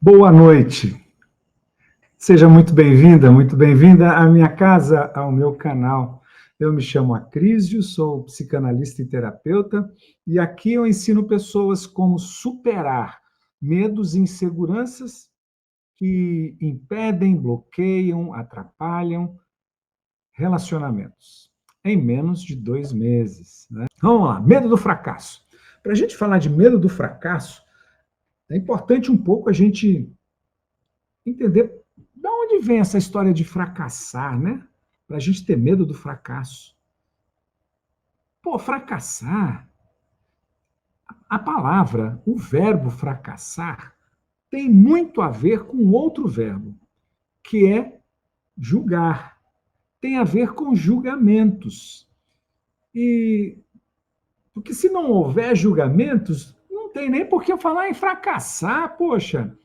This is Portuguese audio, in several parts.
Boa noite. Seja muito bem-vinda à minha casa, ao meu canal. Eu me chamo Acrísio, sou psicanalista e terapeuta, e aqui eu ensino pessoas como superar medos e inseguranças que impedem, bloqueiam, atrapalham relacionamentos em menos de 2 meses, né? Vamos lá, medo do fracasso. Para a gente falar de medo do fracasso, é importante um pouco a gente entender de onde vem essa história de fracassar, né? Para a gente ter medo do fracasso. Pô, fracassar, a palavra, o verbo fracassar, tem muito a ver com outro verbo, que é julgar. Tem a ver com julgamentos. E porque se não houver julgamentos, não tem nem por que eu falar em fracassar, poxa.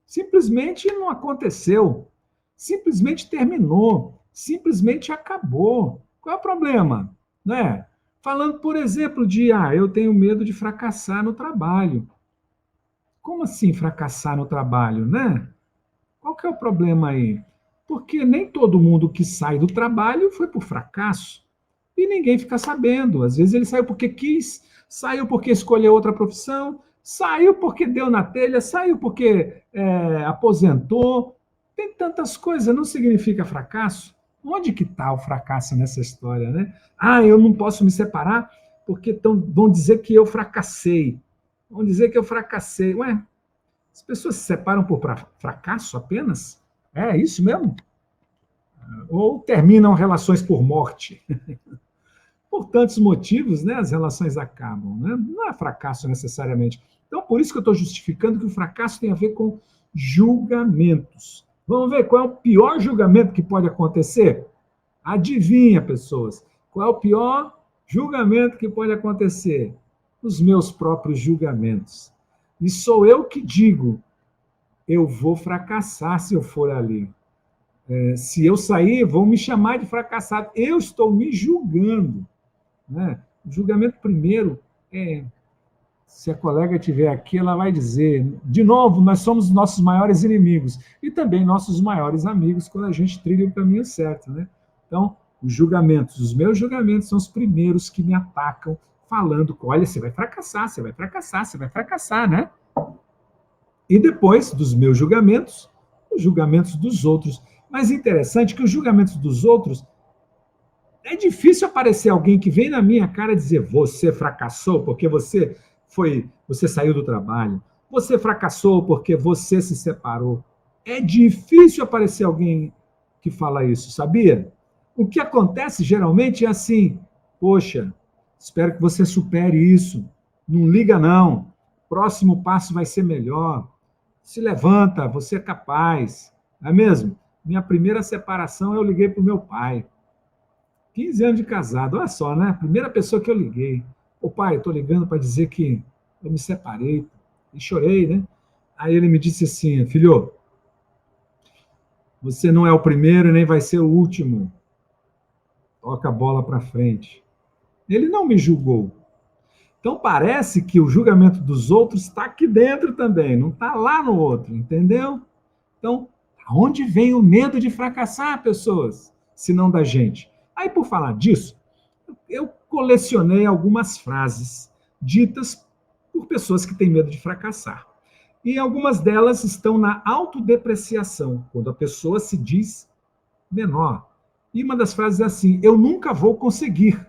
Simplesmente não aconteceu. Simplesmente terminou. Simplesmente acabou. Qual é o problema? Né? Falando, por exemplo, eu tenho medo de fracassar no trabalho. Como assim fracassar no trabalho, né? Qual que é o problema aí? Porque nem todo mundo que sai do trabalho foi por fracasso. E ninguém fica sabendo. Às vezes ele saiu porque quis, saiu porque escolheu outra profissão, saiu porque deu na telha, saiu porque aposentou. Tem tantas coisas, não significa fracasso. Onde que está o fracasso nessa história, né? Ah, eu não posso me separar porque vão dizer que eu fracassei. Vão dizer que eu fracassei. Ué, as pessoas se separam por fracasso apenas? É isso mesmo? Ou terminam relações por morte? Por tantos motivos, né, as relações acabam. Né? Não é fracasso necessariamente. Então, por isso que eu estou justificando que o fracasso tem a ver com julgamentos. Vamos ver qual é o pior julgamento que pode acontecer? Adivinha, pessoas, qual é o pior julgamento que pode acontecer? Os meus próprios julgamentos. E sou eu que digo, eu vou fracassar se eu for ali. Se eu sair, vão me chamar de fracassado. Eu estou me julgando. Né? O julgamento primeiro se a colega estiver aqui, ela vai dizer, de novo, nós somos nossos maiores inimigos e também nossos maiores amigos quando a gente trilha o caminho certo. Né? Então, os meus julgamentos são os primeiros que me atacam, falando, olha, você vai fracassar, você vai fracassar, você vai fracassar, né? E depois dos meus julgamentos, os julgamentos dos outros. Mas interessante que os julgamentos dos outros é difícil aparecer alguém que vem na minha cara dizer você fracassou porque você saiu do trabalho, você fracassou porque você se separou. É difícil aparecer alguém que fala isso, sabia? O que acontece geralmente é assim: poxa, espero que você supere isso. Não liga não. Próximo passo vai ser melhor. Se levanta, você é capaz. Não é mesmo? Minha primeira separação eu liguei para o meu pai. 15 anos de casado, olha só, né? Primeira pessoa que eu liguei. Ô pai, eu tô ligando para dizer que eu me separei. E chorei, né? Aí ele me disse assim, filho, você não é o primeiro nem vai ser o último. Toca a bola para frente. Ele não me julgou. Então parece que o julgamento dos outros está aqui dentro também, não está lá no outro, entendeu? Então, aonde vem o medo de fracassar, pessoas, se não da gente? Aí, por falar disso, eu colecionei algumas frases ditas por pessoas que têm medo de fracassar. E algumas delas estão na autodepreciação, quando a pessoa se diz menor. E uma das frases é assim: eu nunca vou conseguir.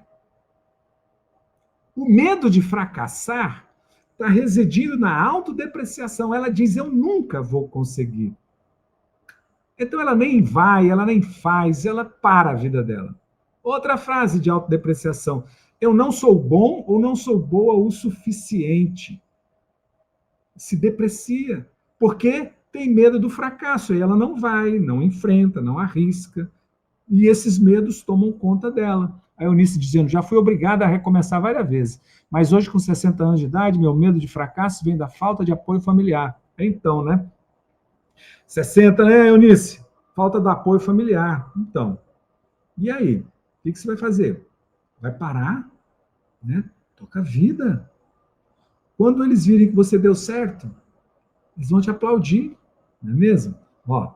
O medo de fracassar está residindo na autodepreciação. Ela diz: eu nunca vou conseguir. Então ela nem vai, ela nem faz, ela para a vida dela. Outra frase de autodepreciação: eu não sou bom ou não sou boa o suficiente. Se deprecia, porque tem medo do fracasso. E ela não vai, não enfrenta, não arrisca. E esses medos tomam conta dela. A Eunice dizendo, já fui obrigada a recomeçar várias vezes, mas hoje com 60 anos de idade, meu medo de fracasso vem da falta de apoio familiar. Então, né? 60, né, Eunice? Falta do apoio familiar. Então, e aí? O que você vai fazer? Vai parar? Né? Toca a vida. Quando eles virem que você deu certo, eles vão te aplaudir. não é mesmo? Ó,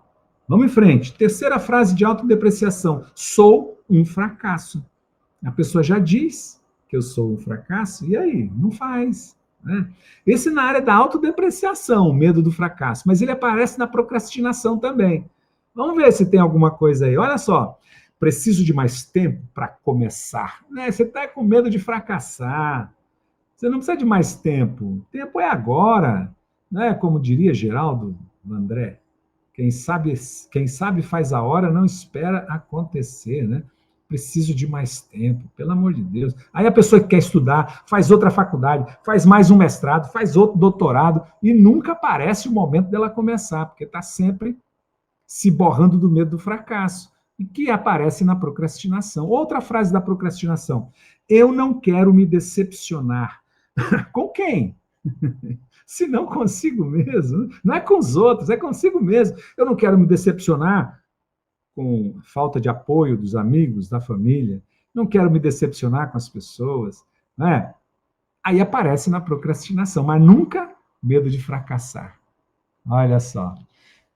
vamos em frente. Terceira frase de autodepreciação. Sou um fracasso. A pessoa já diz que eu sou um fracasso, e aí? Não faz. Né? Esse na área da autodepreciação, o medo do fracasso, mas ele aparece na procrastinação também. Vamos ver se tem alguma coisa aí. Olha só, preciso de mais tempo para começar. Né? Você está com medo de fracassar. Você não precisa de mais tempo. O tempo é agora. Né? Como diria Geraldo André, quem sabe faz a hora, não espera acontecer, né? Preciso de mais tempo, pelo amor de Deus. Aí a pessoa que quer estudar, faz outra faculdade, faz mais um mestrado, faz outro doutorado, e nunca aparece o momento dela começar, porque está sempre se borrando do medo do fracasso, e que aparece na procrastinação. Outra frase da procrastinação: eu não quero me decepcionar. Com quem? Se não consigo mesmo, não é com os outros, é consigo mesmo. Eu não quero me decepcionar com falta de apoio dos amigos, da família, não quero me decepcionar com as pessoas, né? Aí aparece na procrastinação, mas nunca medo de fracassar. Olha só.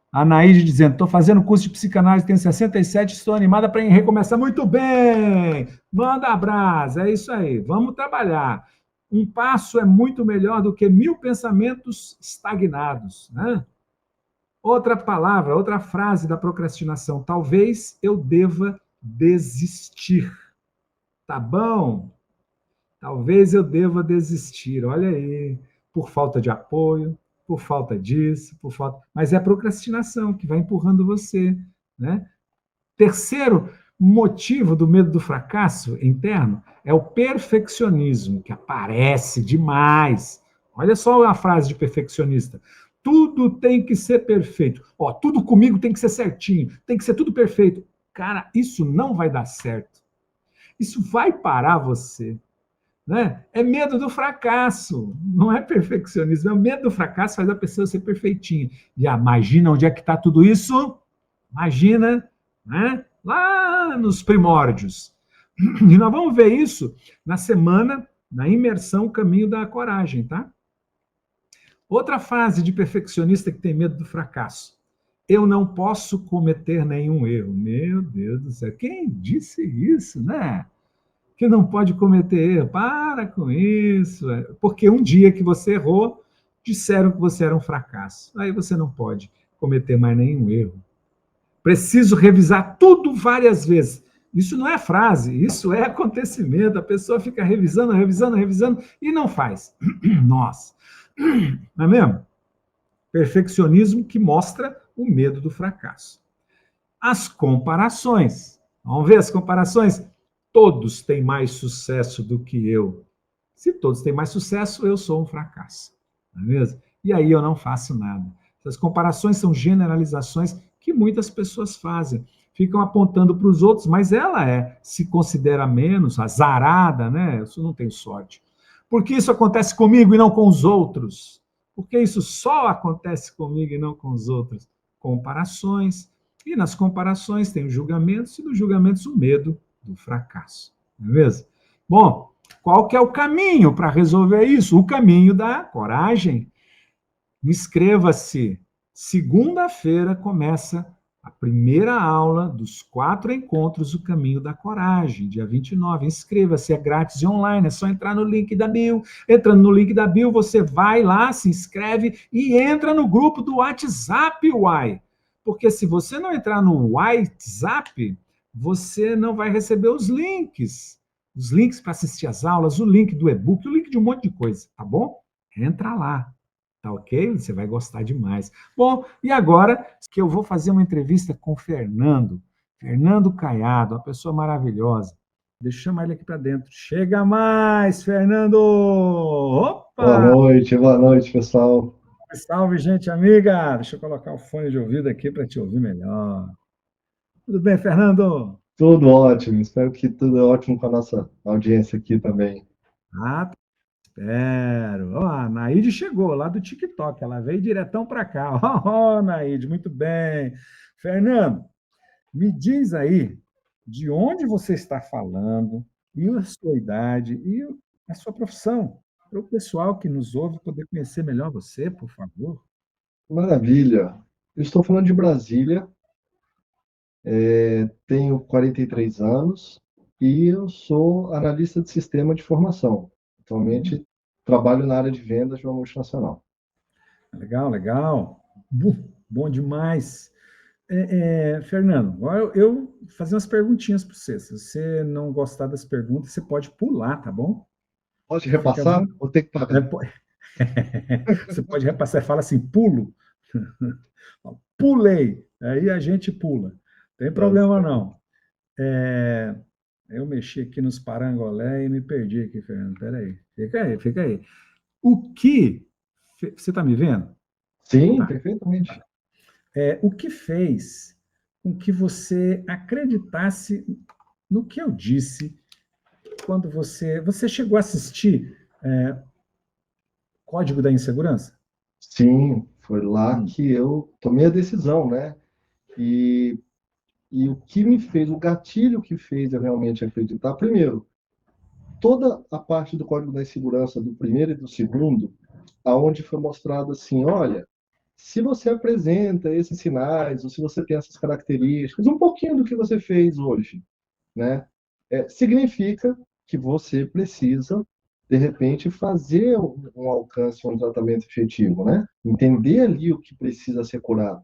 A Anaíde dizendo, estou fazendo curso de psicanálise, tenho 67, estou animada para recomeçar. Muito bem! Manda abraço, é isso aí, vamos trabalhar. Um passo é muito melhor do que 1000 pensamentos estagnados, né? Outra palavra, outra frase da procrastinação. Talvez eu deva desistir. Tá bom? Talvez eu deva desistir. Olha aí, por falta de apoio, por falta disso, por falta. Mas é a procrastinação que vai empurrando você, né? Terceiro motivo do medo do fracasso interno é o perfeccionismo, que aparece demais. Olha só a frase de perfeccionista. Tudo tem que ser perfeito. Ó, tudo comigo tem que ser certinho, tem que ser tudo perfeito. Cara, isso não vai dar certo. Isso vai parar você. Né? É medo do fracasso, não é perfeccionismo. É o medo do fracasso faz a pessoa ser perfeitinha. E imagina onde é que está tudo isso? Imagina, né? Lá nos primórdios. E nós vamos ver isso na semana, na imersão Caminho da Coragem, tá? Outra fase de perfeccionista que tem medo do fracasso. Eu não posso cometer nenhum erro. Meu Deus do céu, quem disse isso, né? Que não pode cometer erro. Para com isso. Porque um dia que você errou, disseram que você era um fracasso. Aí você não pode cometer mais nenhum erro. Preciso revisar tudo várias vezes. Isso não é frase, isso é acontecimento. A pessoa fica revisando, revisando, revisando e não faz. Nossa. Não é mesmo? Perfeccionismo que mostra o medo do fracasso. As comparações. Vamos ver as comparações? Todos têm mais sucesso do que eu. Se todos têm mais sucesso, eu sou um fracasso. Não é mesmo? E aí eu não faço nada. Essas comparações são generalizações que muitas pessoas fazem. Ficam apontando para os outros, mas ela se considera menos, azarada, né? Eu não tenho sorte. Por que isso acontece comigo e não com os outros? Porque isso só acontece comigo e não com os outros? Comparações. E nas comparações tem os julgamentos, e nos julgamentos o medo do fracasso. Não é mesmo? Bom, qual que é o caminho para resolver isso? O caminho da coragem. Inscreva-se. Segunda-feira começa a primeira aula dos 4 encontros do Caminho da Coragem, dia 29. Inscreva-se, é grátis e online, é só entrar no link da bio. Entrando no link da bio, você vai lá, se inscreve e entra no grupo do WhatsApp, uai. Porque se você não entrar no WhatsApp, você não vai receber os links para assistir às aulas, o link do e-book, o link de um monte de coisa, tá bom? Entra lá. Tá ok? Você vai gostar demais. Bom, e agora que eu vou fazer uma entrevista com o Fernando Caiado, uma pessoa maravilhosa. Deixa eu chamar ele aqui para dentro. Chega mais, Fernando! Opa! Boa noite, pessoal. Salve, gente amiga! Deixa eu colocar o fone de ouvido aqui para te ouvir melhor. Tudo bem, Fernando? Tudo ótimo, espero que tudo ótimo com a nossa audiência aqui também. Ah, espero. Ó, a Naide chegou lá do TikTok, ela veio diretão para cá. Ó, Naide, muito bem. Fernando, me diz aí de onde você está falando, e a sua idade, e a sua profissão, para o pessoal que nos ouve poder conhecer melhor você, por favor. Maravilha. Eu estou falando de Brasília, tenho 43 anos e eu sou analista de sistema de formação. Atualmente trabalho na área de vendas de uma multinacional. Legal, legal. Bom demais. Fernando, agora eu vou fazer umas perguntinhas para você. Se você não gostar das perguntas, você pode pular, tá bom? Pode Fica repassar bom. ou tem que pagar? Você pode repassar, fala assim, pulo. Pulei. Aí a gente pula. Tem Tá problema certo. não. Eu mexi aqui nos parangolé e me perdi aqui, Fernando. Peraí. Fica aí, fica aí. O que. Você está me vendo? Sim, Tá. perfeitamente. O que fez com que você acreditasse no que eu disse quando você chegou a assistir Código da Insegurança? Sim, foi lá Hum. que eu tomei a decisão, né? E, e o que me fez, o gatilho que fez eu realmente acreditar, primeiro, toda a parte do Código da Insegurança do primeiro e do segundo, aonde foi mostrado assim, olha, se você apresenta esses sinais, ou se você tem essas características, um pouquinho do que você fez hoje, né? Significa que você precisa, de repente, fazer um alcance, um tratamento efetivo, né? Entender ali o que precisa ser curado.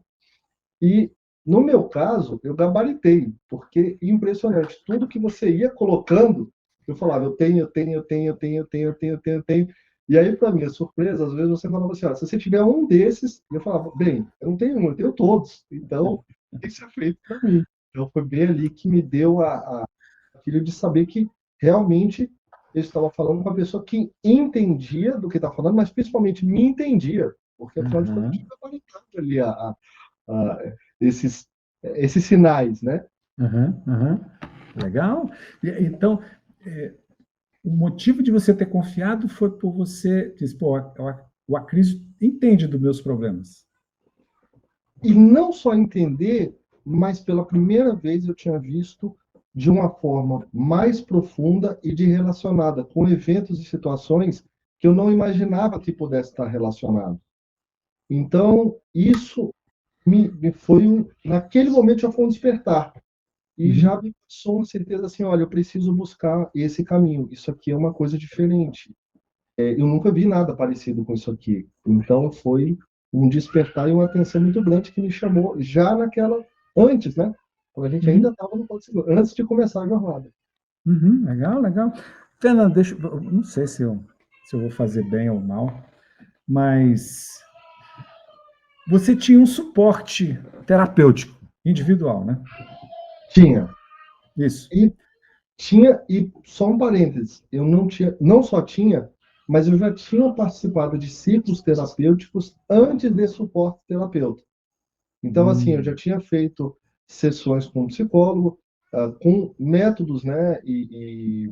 E, no meu caso, eu gabaritei, porque impressionante, tudo que você ia colocando, eu falava, eu tenho, eu tenho, eu tenho, eu tenho, eu tenho, eu tenho, eu tenho, eu tenho. E aí, para minha surpresa, às vezes você falava assim, ó, se você tiver um desses, eu falava, bem, eu não tenho um, eu tenho todos. Então, tem que ser feito para mim. Então, foi bem ali que me deu aquilo de saber que realmente eu estava falando com uma pessoa que entendia do que estava falando, mas principalmente me entendia, porque afinal de contas eu tinha Aham, gabaritado ali a esses, esses sinais, né? aham, aham. Legal. Então, é, o motivo de você ter confiado foi por você dizer, pô, o Acris entende dos meus problemas. E não só entender, mas pela primeira vez eu tinha visto de uma forma mais profunda e de relacionada com eventos e situações que eu não imaginava que pudesse estar relacionado. Então, isso me foi, naquele momento já foi um despertar. E já Uhum. me passou uma certeza assim, olha, eu preciso buscar esse caminho. Isso aqui é uma coisa diferente. Eu nunca vi nada parecido com isso aqui. Então foi um despertar e uma atenção muito grande que me chamou já naquela antes, né? Quando a gente ainda Uhum. estava no ponto seguro, antes de começar a jornada. Uhum. Legal, legal. Fernando, não sei se eu vou fazer bem ou mal, mas você tinha um suporte terapêutico individual, né? Tinha. Isso. E tinha, e só um parênteses, eu não tinha, não só tinha, mas eu já tinha participado de ciclos terapêuticos antes de suporte terapeuta. Então, assim, eu já Hum. tinha feito sessões com um psicólogo, com métodos, né, e,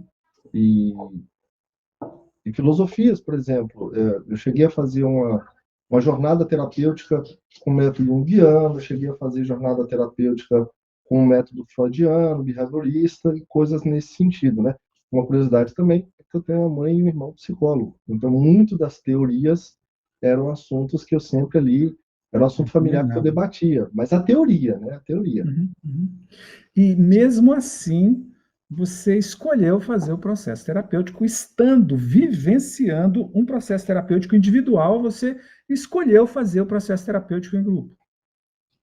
e filosofias, por exemplo. Eu cheguei a fazer uma jornada terapêutica com método junguiano, cheguei a fazer jornada terapêutica com um método freudiano, behaviorista e coisas nesse sentido, né? Uma curiosidade também é que eu tenho uma mãe e um irmão psicólogo. Então, muito das teorias eram assuntos que eu sempre ali, era um assunto Que familiar que eu legal. debatia, mas a teoria, né? A teoria. Uhum, uhum. E mesmo assim, você escolheu fazer o processo terapêutico, estando vivenciando um processo terapêutico individual, você escolheu fazer o processo terapêutico em grupo.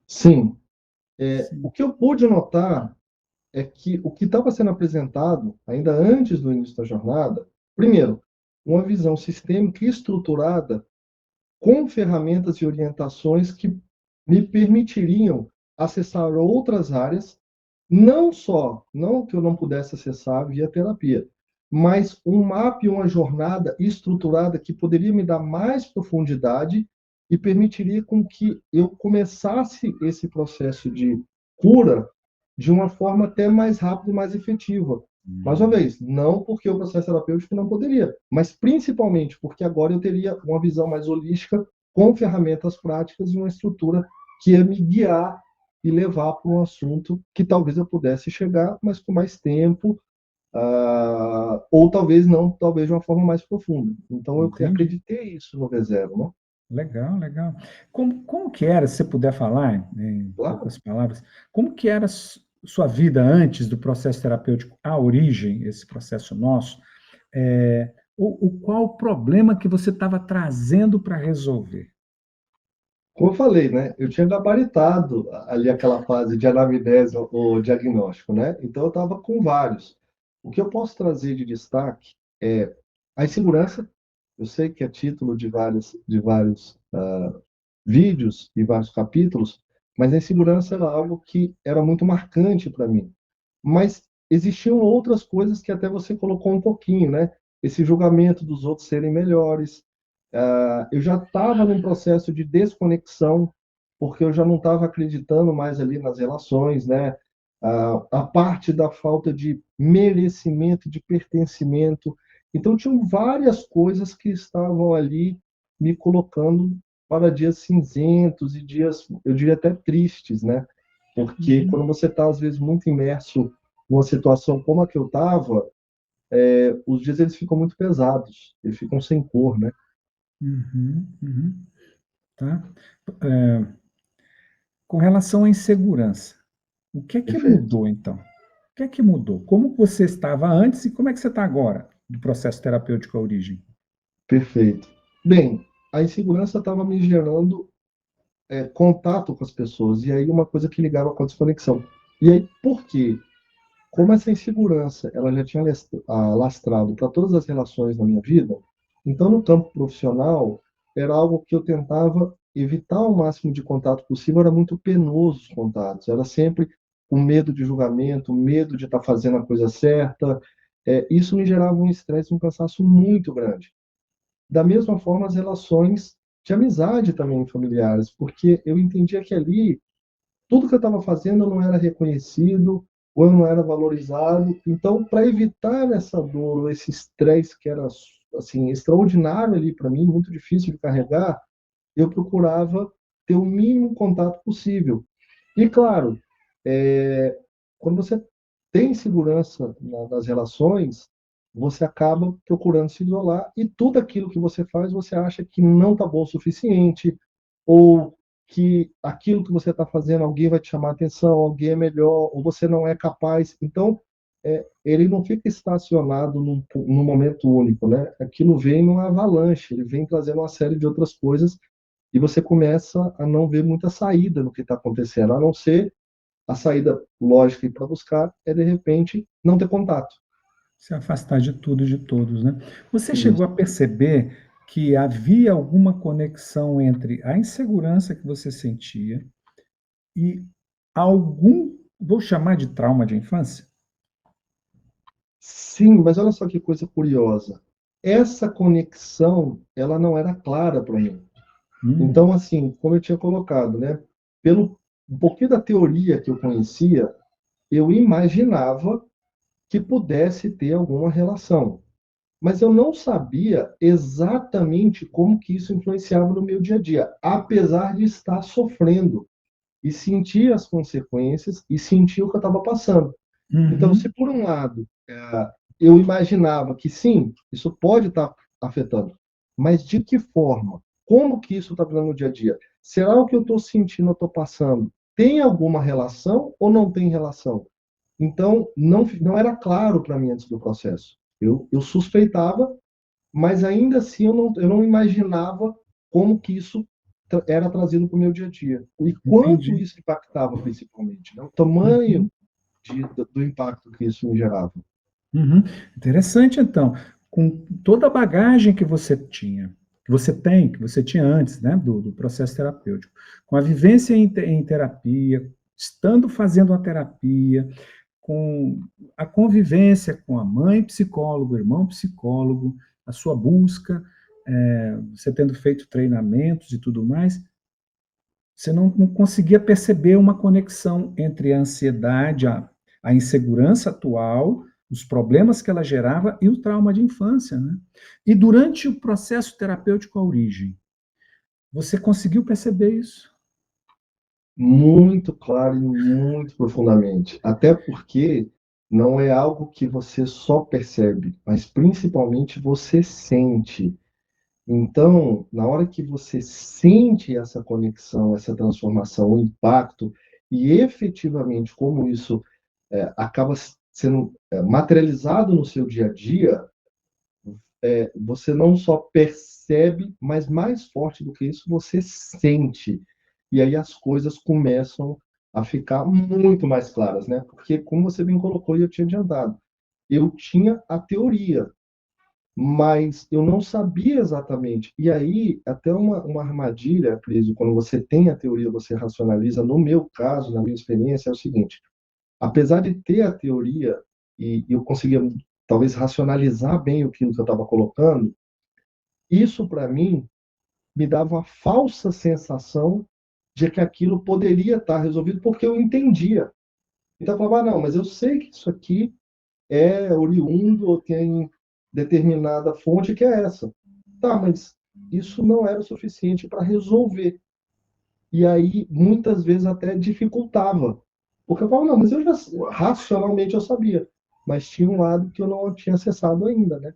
Sim, o Sim. que eu pude notar é que o que estava sendo apresentado, ainda antes do início da jornada, primeiro, uma visão sistêmica e estruturada com ferramentas e orientações que me permitiriam acessar outras áreas, não só, não que eu não pudesse acessar via terapia, mas um mapa e uma jornada estruturada que poderia me dar mais profundidade e permitiria com que eu começasse esse processo de cura de uma forma até mais rápida e mais efetiva. Mais uma Hum, vez, não porque o processo terapêutico não poderia, mas principalmente porque agora eu teria uma visão mais holística com ferramentas práticas e uma estrutura que ia me guiar e levar para um assunto que talvez eu pudesse chegar, mas com mais tempo, ou talvez não, talvez de uma forma mais profunda. Então eu entendi. acreditei isso no reserva, né? Legal, legal. Como que era, se você puder falar, em Claro. poucas palavras, como que era sua vida antes do processo terapêutico, a origem, esse processo nosso, qual o problema que você estava trazendo para resolver? Como eu falei, né? Eu tinha gabaritado ali aquela fase de anamnese ou diagnóstico, né? Então eu estava com vários. O que eu posso trazer de destaque é a insegurança. Eu sei que é título de vários vídeos e vários capítulos, mas a insegurança era algo que era muito marcante para mim. Mas existiam outras coisas que até você colocou um pouquinho, né? Esse julgamento dos outros serem melhores. Eu já estava num processo de desconexão, porque eu já não estava acreditando mais ali nas relações, né? A parte da falta de merecimento, de pertencimento. Então, tinham várias coisas que estavam ali me colocando para dias cinzentos e dias, eu diria até tristes, né? Porque Uhum, quando você está, às vezes, muito imerso numa situação como a que eu estava, os dias eles ficam muito pesados, eles ficam sem cor, né? uhum, uhum, tá? É, com relação à insegurança, o que é que Perfeito. mudou então? O que é que mudou? Como você estava antes e como é que você está agora, do processo terapêutico à origem? Perfeito. Bem, a insegurança estava me gerando contato com as pessoas, e aí uma coisa que ligava com a desconexão. E aí, por quê? Como essa insegurança ela já tinha lastrado para todas as relações na minha vida, então no campo profissional era algo que eu tentava evitar o máximo de contato possível, era muito penoso os contatos, era sempre o medo de julgamento, o medo de estar fazendo a coisa certa. Isso me gerava um estresse e um cansaço muito grande. Da mesma forma, as relações de amizade também familiares, porque eu entendia que ali tudo que eu estava fazendo não era reconhecido ou eu não era valorizado. Então, para evitar essa dor ou esse estresse que era assim extraordinário ali para mim, muito difícil de carregar, eu procurava ter o mínimo contato possível. E claro, quando você tem segurança nas relações, você acaba procurando se isolar e tudo aquilo que você faz, você acha que não está bom o suficiente, ou que aquilo que você está fazendo, alguém vai te chamar a atenção, alguém é melhor, ou você não é capaz. Então, ele não fica estacionado num momento único, né? Aquilo vem numa avalanche, ele vem trazendo uma série de outras coisas e você começa a não ver muita saída no que está acontecendo, a não ser a saída lógica para buscar é, de repente, não ter contato. Se afastar de tudo e de todos, né? Você chegou Isso. a perceber que havia alguma conexão entre a insegurança que você sentia e algum, vou chamar de trauma de infância? Sim, mas olha só que coisa curiosa. Essa conexão, ela não era clara para mim. Hum, Então, assim, como eu tinha colocado, né? Pelo um pouquinho da teoria que eu conhecia, eu imaginava que pudesse ter alguma relação. Mas eu não sabia exatamente como que isso influenciava no meu dia a dia, apesar de estar sofrendo e sentir as consequências e sentir o que eu estava passando. Então, se uhum. por um lado eu imaginava que sim, isso pode estar afetando, mas de que forma? Como que isso está no dia a dia? Será o que eu estou sentindo, eu estou passando, tem alguma relação ou não tem relação? Então, não era claro para mim antes do processo. Eu suspeitava, mas ainda assim eu não imaginava como que isso era trazido para o meu dia a dia. E quanto Entendi. isso impactava, principalmente, né? O tamanho Uhum, do impacto que isso me gerava. uhum. Interessante, então. Com toda a bagagem que você tinha, que você tem, que você tinha antes, né, do processo terapêutico, com a vivência em terapia, estando fazendo a terapia, com a convivência com a mãe psicólogo, o irmão psicólogo, a sua busca, você tendo feito treinamentos e tudo mais, você não conseguia perceber uma conexão entre a ansiedade, a insegurança atual, os problemas que ela gerava e o trauma de infância, né? E durante o processo terapêutico à origem, você conseguiu perceber isso? Muito claro e muito profundamente. Até porque não é algo que você só percebe, mas principalmente você sente. Então, na hora que você sente essa conexão, essa transformação, o impacto, e efetivamente como isso acaba sendo materializado no seu dia a dia, você não só percebe, mas mais forte do que isso, você sente. E aí as coisas começam a ficar muito mais claras, né? Porque, como você bem colocou e eu tinha adiantado, eu tinha a teoria, mas eu não sabia exatamente. E aí, até uma armadilha, Cris, quando você tem a teoria, você racionaliza. No meu caso, na minha experiência, é o seguinte: apesar de ter a teoria e eu conseguia talvez racionalizar bem aquilo que eu estava colocando, isso para mim me dava uma falsa sensação de que aquilo poderia estar resolvido porque eu entendia. Então eu falava, não, mas eu sei que isso aqui é oriundo ou tem determinada fonte que é essa. Tá, mas isso não era o suficiente para resolver. E aí, muitas vezes, até dificultava. Porque eu falava, não, mas eu já, racionalmente eu sabia. Mas tinha um lado que eu não tinha acessado ainda, né?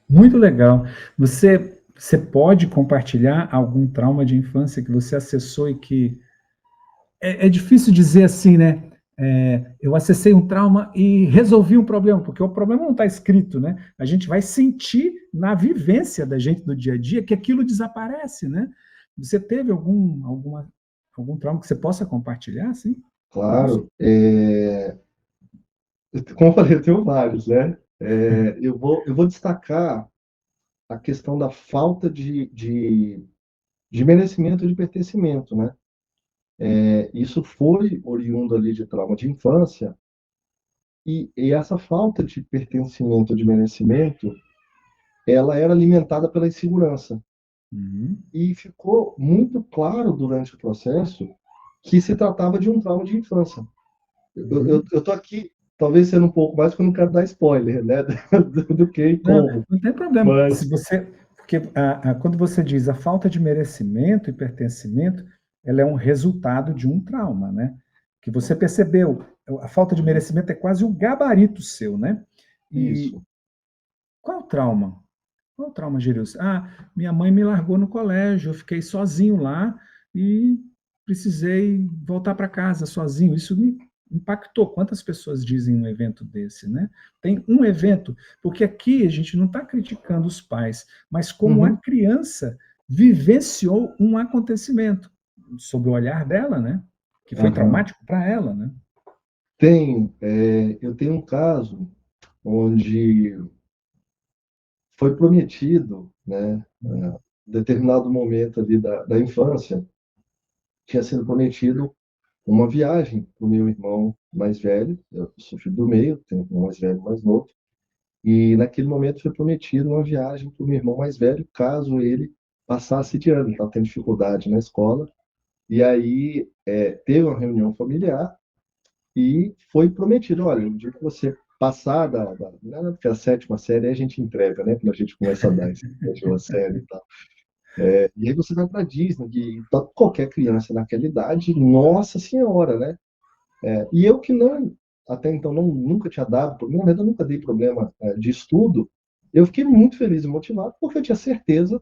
Muito legal. Você pode compartilhar algum trauma de infância que você acessou e que é difícil dizer assim, né? Eu acessei um trauma e resolvi um problema, porque o problema não está escrito, né? A gente vai sentir na vivência da gente do dia a dia que aquilo desaparece, né? Você teve algum trauma que você possa compartilhar, assim, conosco? Claro. Como eu falei, eu tenho vários, né? Eu vou destacar a questão da falta de merecimento e de pertencimento, né? Isso foi oriundo ali de trauma de infância, e essa falta de pertencimento, de merecimento, ela era alimentada pela insegurança. Uhum. E ficou muito claro durante o processo que se tratava de um trauma de infância. Uhum. Eu tô aqui, talvez sendo um pouco mais, porque eu não quero dar spoiler, né, do que e Não, como. não tem problema. Mas Se você, porque quando você diz a falta de merecimento e pertencimento, ela é um resultado de um trauma, né? Que você percebeu, a falta de merecimento é quase o gabarito seu, né? E isso. qual o trauma? Qual o trauma, Gerilson? Minha mãe me largou no colégio, eu fiquei sozinho lá e precisei voltar para casa sozinho. Isso me impactou. Quantas pessoas dizem um evento desse, né? Tem um evento, porque aqui a gente não está criticando os pais, mas como a Uhum. criança vivenciou um acontecimento sob o olhar dela, né? Que foi Aham. traumático para ela, né? Eu tenho um caso onde foi prometido, né, em determinado momento ali da infância, tinha sido prometido uma viagem para o meu irmão mais velho. Eu sou filho do meio, tenho um irmão mais velho e mais novo. E naquele momento foi prometido uma viagem para o meu irmão mais velho, caso ele passasse de ano. Ele estava tendo dificuldade na escola. E aí teve uma reunião familiar e foi prometido: olha, no dia que você passar não, porque a sétima série aí a gente entrega, né? Quando a gente começa a dar essa sétima série e tal. E aí você vai para Disney, e qualquer criança naquela idade, nossa senhora, né? E eu que não, até então, nunca tinha dado, na verdade, eu nunca dei problema de estudo, eu fiquei muito feliz e motivado, porque eu tinha certeza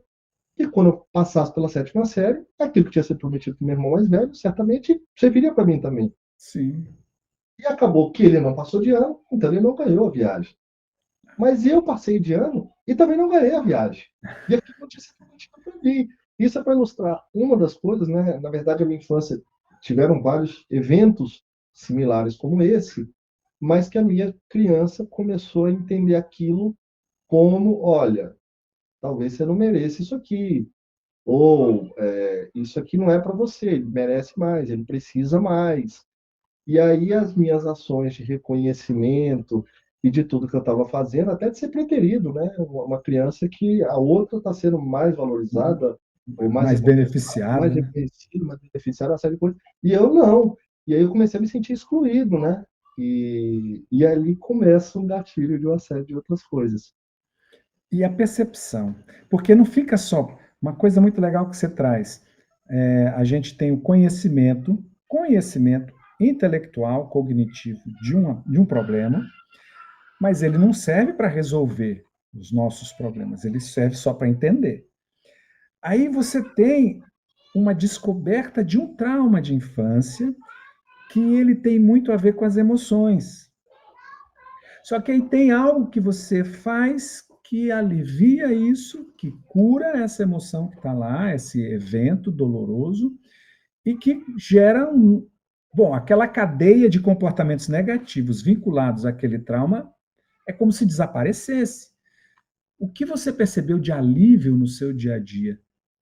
que quando eu passasse pela sétima série, aquilo que tinha sido prometido para o meu irmão mais velho, certamente serviria para mim também. Sim. E acabou que ele não passou de ano, então ele não ganhou a viagem. Mas eu passei de ano e também não ganhei a viagem. E aquilo não tinha sido prometido para mim. Isso é para ilustrar uma das coisas, né? Na verdade, a minha infância tiveram vários eventos similares como esse, mas que a minha criança começou a entender aquilo como: olha, talvez você não mereça isso aqui, ou isso aqui não é para você, ele merece mais, ele precisa mais. E aí as minhas ações de reconhecimento e de tudo que eu estava fazendo, até de ser preterido, né? Uma criança que a outra está sendo mais valorizada, ou mais Mais recompensada, mais beneficiada, né? reconhecida, mais beneficiada, uma série de coisas. E eu não. E aí eu comecei a me sentir excluído, né? E ali começa um gatilho de uma série de outras coisas. E a percepção. Porque não fica só. Uma coisa muito legal que você traz. A gente tem o conhecimento intelectual, cognitivo de um problema, mas ele não serve para resolver. os nossos problemas, ele serve só para entender. Aí você tem uma descoberta de um trauma de infância que ele tem muito a ver com as emoções. Só que aí tem algo que você faz que alivia isso, que cura essa emoção que está lá, esse evento doloroso, e que gera bom, aquela cadeia de comportamentos negativos vinculados àquele trauma é como se desaparecesse. O que você percebeu de alívio no seu dia a dia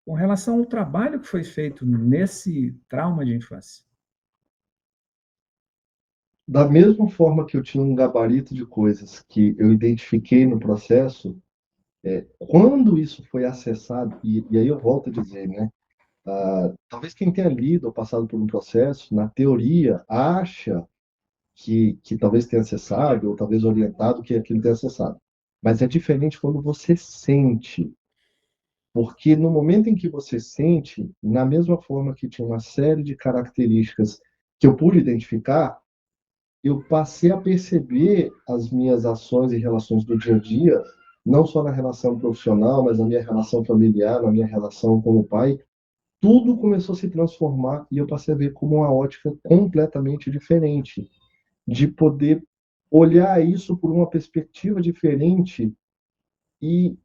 com relação ao trabalho que foi feito nesse trauma de infância? Da mesma forma que eu tinha um gabarito de coisas que eu identifiquei no processo, quando isso foi acessado, e aí eu volto a dizer, né? Talvez quem tenha lido ou passado por um processo, na teoria, acha que talvez tenha acessado, ou talvez orientado que aquilo tenha acessado. Mas é diferente quando você sente. Porque no momento em que você sente, na mesma forma que tinha uma série de características que eu pude identificar, eu passei a perceber as minhas ações e relações do dia a dia, não só na relação profissional, mas na minha relação familiar, na minha relação com o pai, tudo começou a se transformar e eu passei a ver como uma ótica completamente diferente, de poder olhar isso por uma perspectiva diferente e,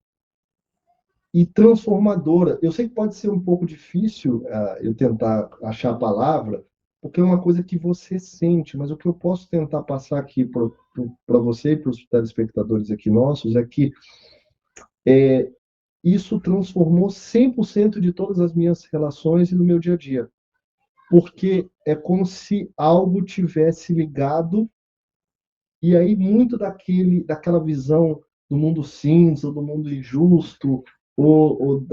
e transformadora. Eu sei que pode ser um pouco difícil eu tentar achar a palavra, porque é uma coisa que você sente, mas o que eu posso tentar passar aqui para você e para os telespectadores aqui nossos é que isso transformou 100% de todas as minhas relações e no meu dia a dia. Porque é como se algo tivesse ligado, e aí muito daquela visão do mundo cinza, do mundo injusto, ou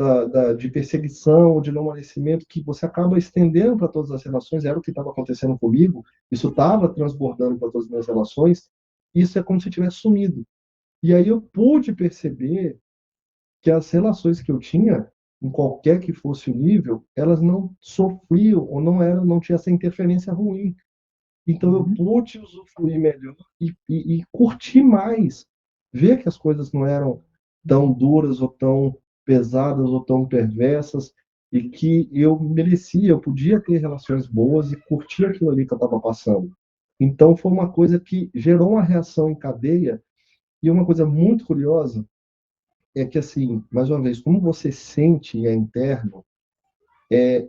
de perseguição, de não merecimento, que você acaba estendendo para todas as relações, era o que estava acontecendo comigo, isso estava transbordando para todas as minhas relações, isso é como se tivesse sumido. E aí eu pude perceber que as relações que eu tinha, em qualquer que fosse o nível, elas não sofriam ou não tinha essa interferência ruim. Então eu Uhum. pude usufruir melhor e curtir mais, ver que as coisas não eram tão duras ou tão pesadas ou tão perversas e que eu merecia, eu podia ter relações boas e curtir aquilo ali que eu estava passando. Então foi uma coisa que gerou uma reação em cadeia e uma coisa muito curiosa é que assim, mais uma vez, como você sente e é interno,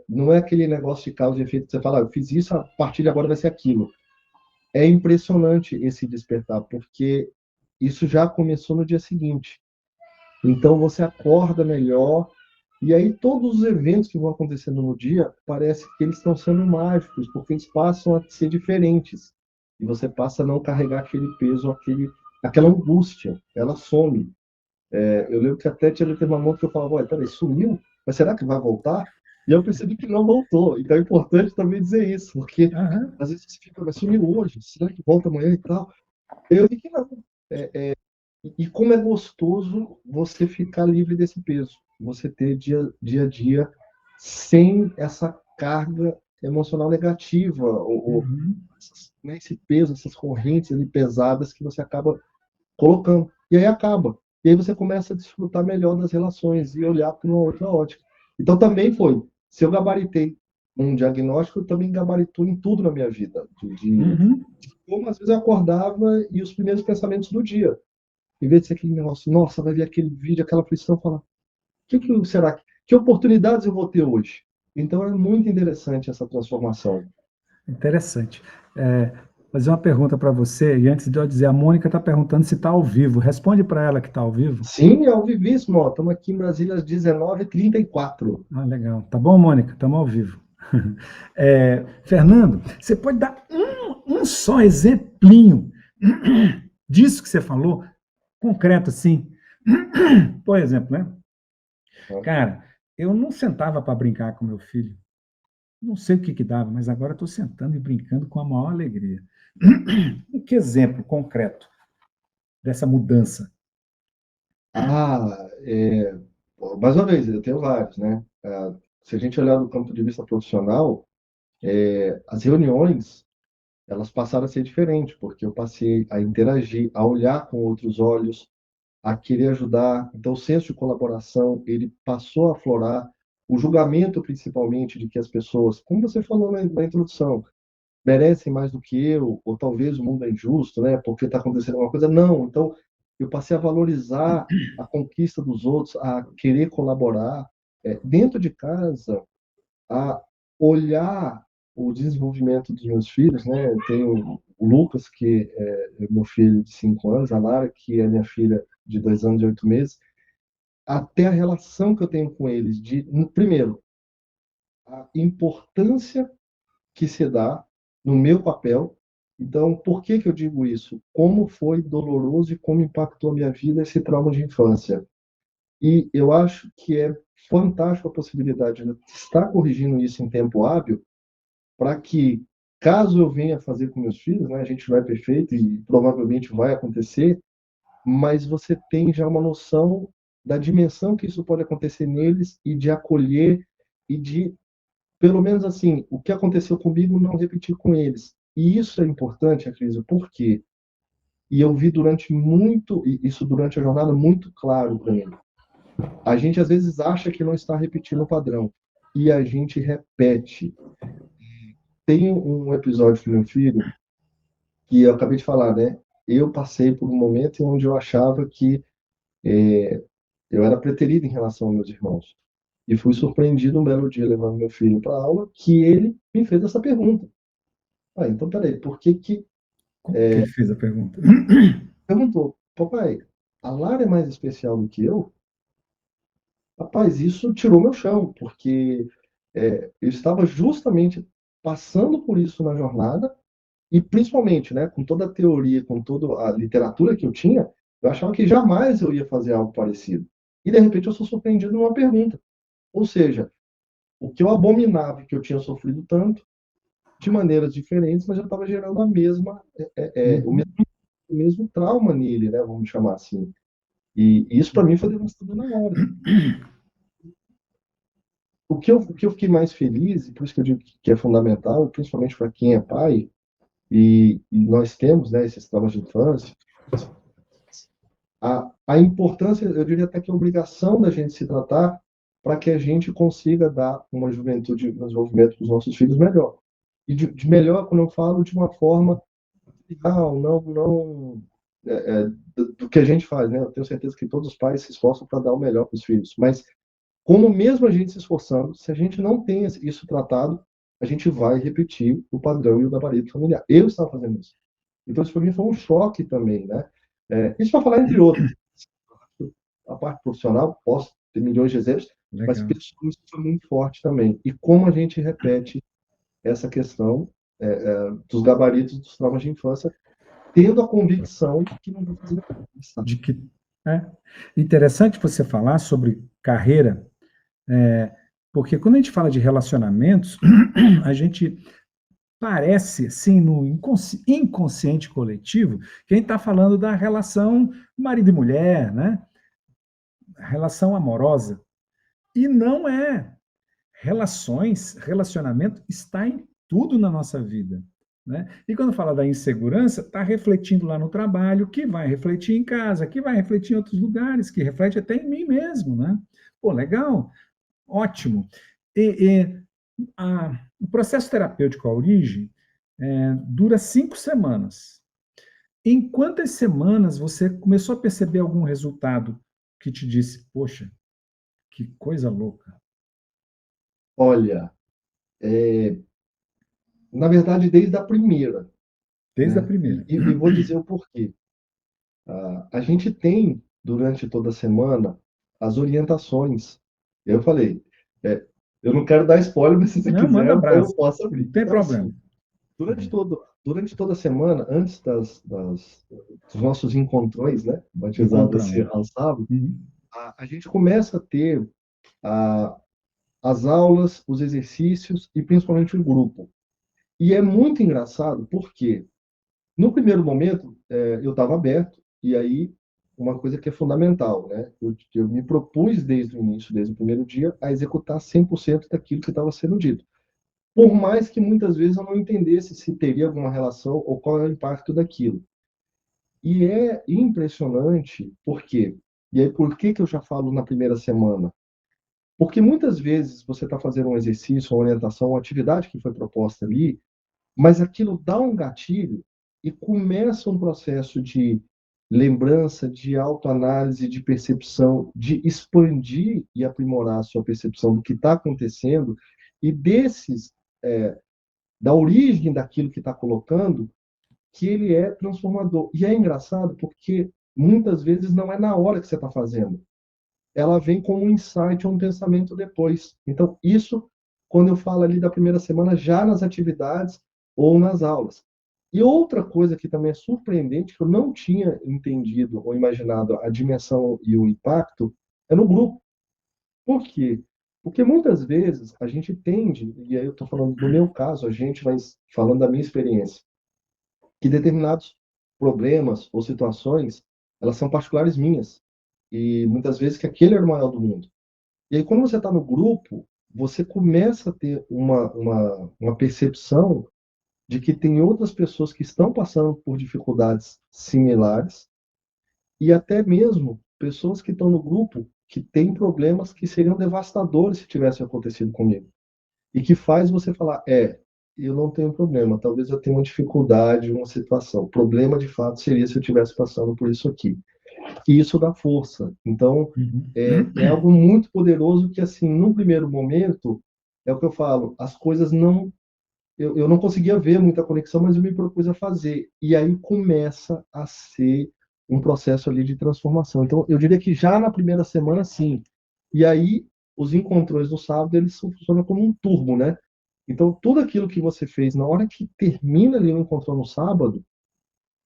não é aquele negócio de causa e efeito que você fala, eu fiz isso, a partir de agora vai ser aquilo. É impressionante esse despertar, porque isso já começou no dia seguinte. Então você acorda melhor, e aí todos os eventos que vão acontecendo no dia, parece que eles estão sendo mágicos, porque eles passam a ser diferentes. E você passa a não carregar aquele peso, aquela angústia, ela some. Eu lembro que até tinha um momento que eu falava, olha, peraí, sumiu? Mas será que vai voltar? E eu percebi que não voltou. Então é importante também dizer isso, porque Aham. às vezes você fica, mas sumiu hoje, será que volta amanhã e tal? Eu vi que não. E como é gostoso você ficar livre desse peso, você ter dia a dia sem essa carga emocional negativa, Uhum. né, esse peso, essas correntes ali pesadas que você acaba colocando. E aí acaba. E aí você começa a desfrutar melhor das relações e olhar para uma outra ótica. Então também foi. Se eu gabaritei um diagnóstico, eu também gabaritou em tudo na minha vida. Uhum. Como às vezes eu acordava e os primeiros pensamentos do dia. Em vez de ser aquele negócio, nossa, vai ver aquele vídeo, aquela aflição, falar, que será que oportunidades eu vou ter hoje? Então é muito interessante essa transformação. Interessante. Fazer uma pergunta para você, e antes de eu dizer, a Mônica está perguntando se está ao vivo. Responde para ela que está ao vivo. Sim, é ao vivíssimo, ó. Estamos aqui em Brasília às 19h34. Ah, legal. Tá bom, Mônica? Estamos ao vivo. Fernando, você pode dar um só exemplinho disso que você falou, concreto assim? Por exemplo, né? Cara, eu não sentava para brincar com meu filho. Não sei o que dava, mas agora estou sentando e brincando com a maior alegria. Que exemplo concreto dessa mudança? Ah, mais uma vez, eu tenho vários, né? Se a gente olhar do ponto de vista profissional, as reuniões, elas passaram a ser diferentes, porque eu passei a interagir, a olhar com outros olhos, a querer ajudar. Então, o senso de colaboração, ele passou a aflorar. O julgamento, principalmente, de que as pessoas, como você falou na introdução, merecem mais do que eu, ou talvez o mundo é injusto, né? Porque está acontecendo alguma coisa. Não. Então, eu passei a valorizar a conquista dos outros, a querer colaborar. Dentro de casa, a olhar o desenvolvimento dos meus filhos, né? Eu tenho o Lucas, que é meu filho de 5 anos, a Lara, que é minha filha de 2 anos e 8 meses, até a relação que eu tenho com eles, primeiro, a importância que se dá no meu papel. Então, por que que eu digo isso? Como foi doloroso e como impactou a minha vida esse trauma de infância. E eu acho que é fantástico a possibilidade de estar corrigindo isso em tempo hábil, para que, caso eu venha fazer com meus filhos, né, a gente não é perfeito e provavelmente vai acontecer, mas você tem já uma noção da dimensão que isso pode acontecer neles e de acolher e de, pelo menos assim, o que aconteceu comigo não repetir com eles. E isso é importante, Cris, por quê? E eu vi isso durante a jornada muito claro para mim. A gente às vezes acha que não está repetindo o padrão e a gente repete. Tem um episódio do meu filho que eu acabei de falar, né? Eu passei por um momento onde eu achava que eu era preterido em relação aos meus irmãos. E fui surpreendido um belo dia levando meu filho para a aula que ele me fez essa pergunta. Ah, então peraí, por que que Como que ele fez a pergunta? perguntou, papai, a Lara é mais especial do que eu? Rapaz, isso tirou meu chão, porque eu estava justamente passando por isso na jornada. E principalmente, né, com toda a teoria, com toda a literatura que eu tinha, eu achava que jamais eu ia fazer algo parecido. E de repente eu sou surpreendido numa pergunta. Ou seja, o que eu abominava e que eu tinha sofrido tanto, de maneiras diferentes, mas eu estava gerando a mesma, o mesmo trauma nele, né, vamos chamar assim. E isso para mim foi devastador na hora. O que eu fiquei mais feliz, e por isso que eu digo que é fundamental, principalmente para quem é pai, e nós temos, né, esses traumas de infância, a importância, eu diria até que a obrigação da gente se tratar para que a gente consiga dar uma juventude, um desenvolvimento para os nossos filhos melhor. E de melhor, quando eu falo, de uma forma legal, não do que a gente faz, né? Eu tenho certeza que todos os pais se esforçam para dar o melhor para os filhos, mas como mesmo a gente se esforçando, se a gente não tem isso tratado, a gente vai repetir o padrão e o gabarito familiar. Eu estava fazendo isso. Então, isso para mim foi um choque também, né? Isso para falar entre outros. A parte profissional, posso ter milhões de exemplos, mas Legal. pessoalmente isso foi muito forte também. E como a gente repete essa questão dos gabaritos dos traumas de infância, tendo a convicção de que não vou fazer nada. De que é interessante você falar sobre carreira, porque quando a gente fala de relacionamentos, a gente parece, assim, no inconsciente coletivo, que a gente está falando da relação marido e mulher, né? Relação amorosa. E não é. Relacionamento está em tudo na nossa vida. Né? E quando fala da insegurança, está refletindo lá no trabalho, que vai refletir em casa, que vai refletir em outros lugares, que reflete até em mim mesmo. Né? Pô, legal, ótimo. O processo terapêutico, a origem, dura 5 semanas. Em quantas semanas você começou a perceber algum resultado que te disse, poxa, que coisa louca? Olha, na verdade, desde a primeira, Desde a né? primeira. E vou dizer o porquê. A gente tem, durante toda a semana, as orientações. Eu falei, eu não quero dar spoiler, mas se você Não, quiser, manda eu brasa. posso Não abrir. tem Então, problema. assim, durante toda a semana, antes dos nossos encontrões, né, batizados assim Encontrão. aos sábados, Uhum. a gente começa a ter a, as aulas, os exercícios e principalmente o grupo. E é muito engraçado porque, no primeiro momento, eu estava aberto, e aí uma coisa que é fundamental, né? Eu me propus desde o início, desde o primeiro dia, a executar 100% daquilo que estava sendo dito. Por mais que muitas vezes eu não entendesse se teria alguma relação ou qual é o impacto daquilo. E é impressionante, porque E aí, por que que eu já falo na primeira semana? Porque muitas vezes você está fazendo um exercício, uma orientação, uma atividade que foi proposta ali, mas aquilo dá um gatilho e começa um processo de lembrança, de autoanálise, de percepção, de expandir e aprimorar a sua percepção do que está acontecendo e desses, da origem daquilo que está colocando, que ele é transformador. E é engraçado porque muitas vezes não é na hora que você está fazendo. Ela vem como um insight, um pensamento depois. Então, isso, quando eu falo ali da primeira semana, já nas atividades ou nas aulas. E outra coisa que também é surpreendente, que eu não tinha entendido ou imaginado a dimensão e o impacto, é no grupo. Por quê? Porque muitas vezes a gente tende, e aí eu estou falando do meu caso, a gente vai falando da minha experiência, que determinados problemas ou situações, elas são particulares minhas. E muitas vezes que aquele era o maior do mundo. E aí, quando você está no grupo, você começa a ter uma percepção de que tem outras pessoas que estão passando por dificuldades similares e até mesmo pessoas que estão no grupo que têm problemas que seriam devastadores se tivessem acontecido comigo. E que faz você falar, eu não tenho problema, talvez eu tenha uma dificuldade, uma situação. O problema, de fato, seria se eu estivesse passando por isso aqui. E isso dá força. Então, é algo muito poderoso que, assim, num primeiro momento, é o que eu falo, as coisas não. Eu não conseguia ver muita conexão, mas eu me propus a fazer. E aí começa a ser um processo ali de transformação. Então, eu diria que já na primeira semana, sim. E aí, os encontrões do sábado, eles funcionam como um turbo, né? Então, tudo aquilo que você fez na hora que termina ali o encontrão no sábado,